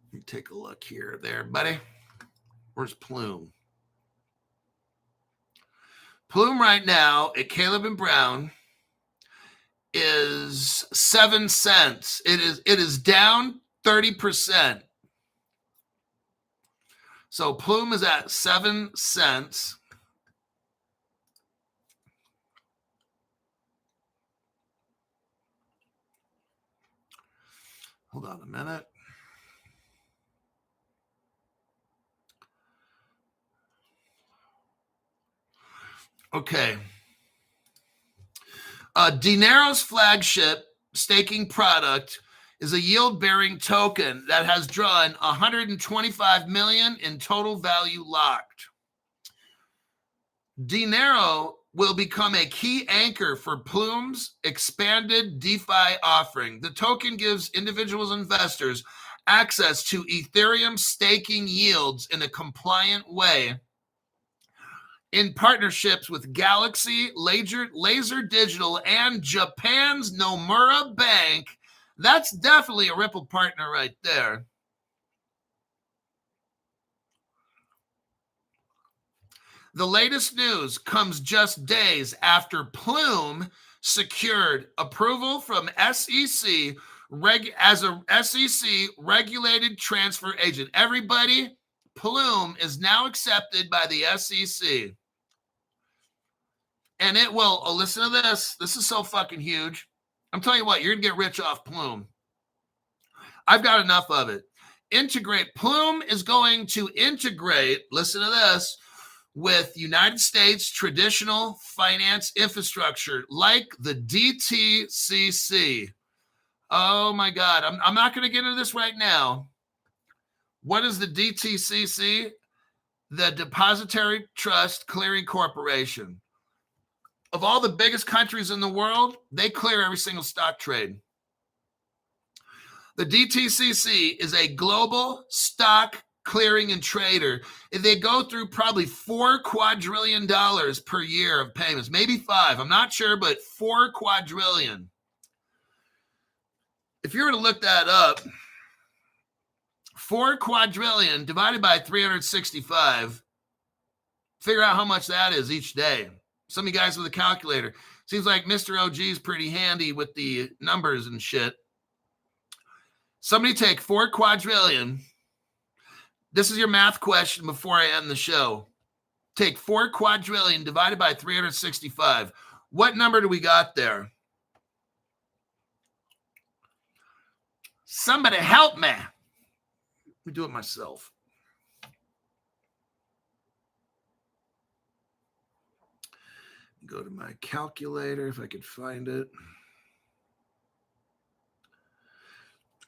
Let me take a look here there, buddy. Where's Plume? Plume right now at Caleb and Brown is 7 cents. It is down 30%. So Plume is at 7 cents. Hold on a minute. Okay. Dinero's flagship staking product is a yield-bearing token that has drawn $125 million in total value locked. Dinero will become a key anchor for Plume's expanded DeFi offering. The token gives individuals and investors access to Ethereum staking yields in a compliant way in partnerships with Galaxy, Laser Digital, and Japan's Nomura Bank. That's definitely a Ripple partner right there. The latest news comes just days after Plume secured approval from SEC as a SEC regulated transfer agent. Everybody, Plume is now accepted by the SEC. And it will, oh, listen to this. This is so fucking huge. I'm telling you what, you're going to get rich off Plume. I've got enough of it. Plume is going to integrate, listen to this, with United States traditional finance infrastructure like the DTCC. Oh my God. I'm not going to get into this right now. What is the DTCC? The Depository Trust Clearing Corporation. Of all the biggest countries in the world, they clear every single stock trade. The DTCC is a global stock clearing and trader. They go through probably $4 quadrillion per year of payments, maybe 5. I'm not sure, but 4 quadrillion. If you were to look that up, 4 quadrillion divided by 365, figure out how much that is each day. Some of you guys with a calculator. Seems like Mr. OG is pretty handy with the numbers and shit. Somebody take 4 quadrillion. This is your math question before I end the show. Take 4 quadrillion divided by 365. What number do we got there? Somebody help me. Let me do it myself. Go to my calculator if I could find it.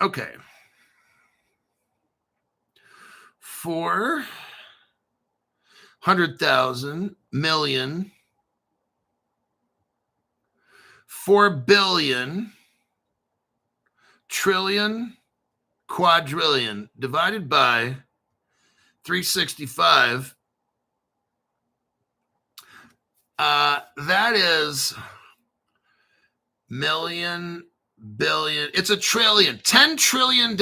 Okay. 400,000 million, 4 billion, trillion, quadrillion divided by 365. That is million, billion. It's a trillion, $10 trillion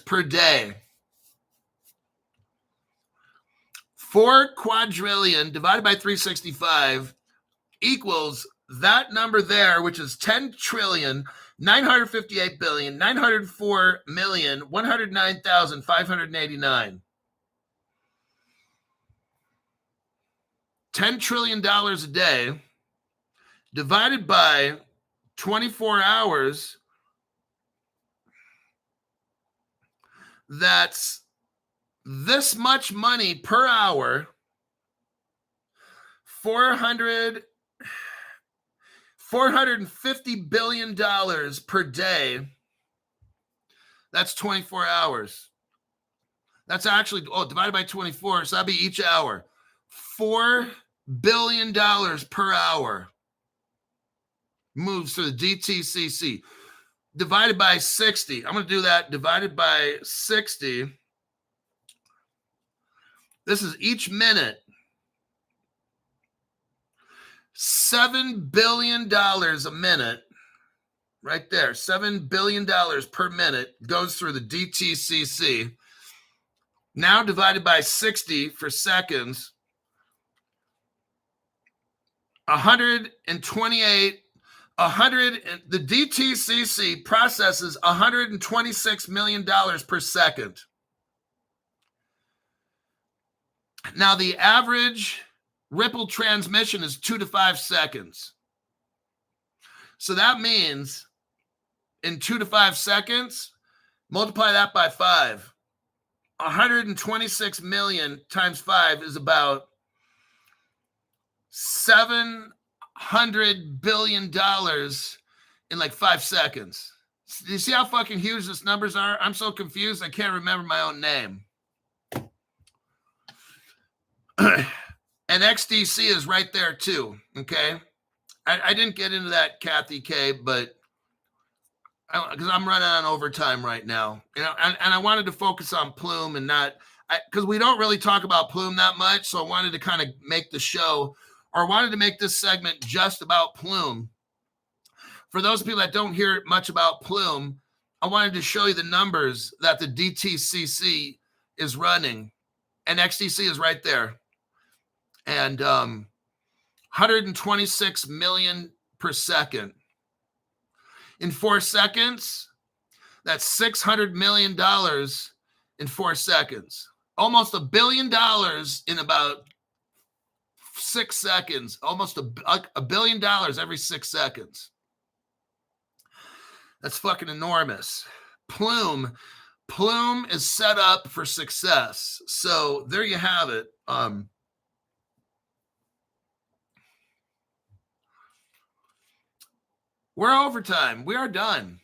per day. 4 quadrillion divided by 365 equals that number there, which is 10 trillion, 958 billion, 904 million, 109,589. $10 trillion a day divided by 24 hours. That's this much money per hour. $450 billion per day. That's 24 hours. That's actually, divided by 24. So that'd be each hour. $4 billion per hour moves through the DTCC. Divided by 60. I'm going to do that. Divided by 60. This is each minute. $7 billion a minute. Right there. $7 billion per minute goes through the DTCC. Now divided by 60 for seconds. 128. The DTCC processes $126 million per second. Now, the average ripple transmission is 2 to 5 seconds. So that means in 2 to 5 seconds, multiply that by 5. 126 million times 5 is about $700 billion in like 5 seconds. Do you see how fucking huge these numbers are? I'm so confused, I can't remember my own name. And XDC is right there too, okay? I didn't get into that, Kathy K, but because I'm running on overtime right now, and I wanted to focus on Plume and not, because we don't really talk about Plume that much, so I wanted to kind of make the show, or wanted to make this segment just about Plume. For those people that don't hear much about Plume, I wanted to show you the numbers that the DTCC is running, and XDC is right there. and 126 million per second. In 4 seconds, that's $600 million in 4 seconds. Almost $1 billion in about 6 seconds. Almost $1 billion every 6 seconds. That's fucking enormous. Plume is set up for success. So there you have it. We're overtime. We are done.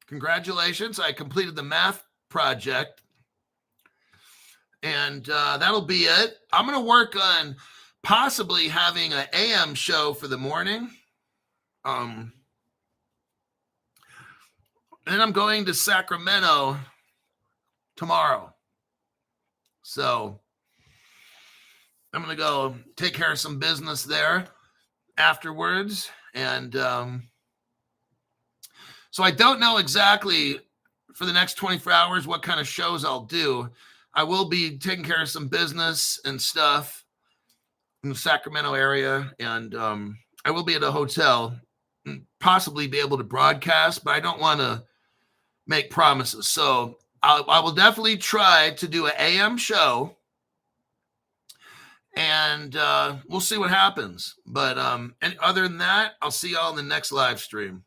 Congratulations. I completed the math project. And that'll be it. I'm going to work on possibly having an AM show for the morning. And then I'm going to Sacramento tomorrow. So I'm going to go take care of some business there afterwards. And so I don't know exactly for the next 24 hours what kind of shows I'll do. I will be taking care of some business and stuff in the Sacramento area. And I will be at a hotel and possibly be able to broadcast, but I don't want to make promises. So I will definitely try to do an AM show. And we'll see what happens. But and other than that, I'll see y'all in the next live stream.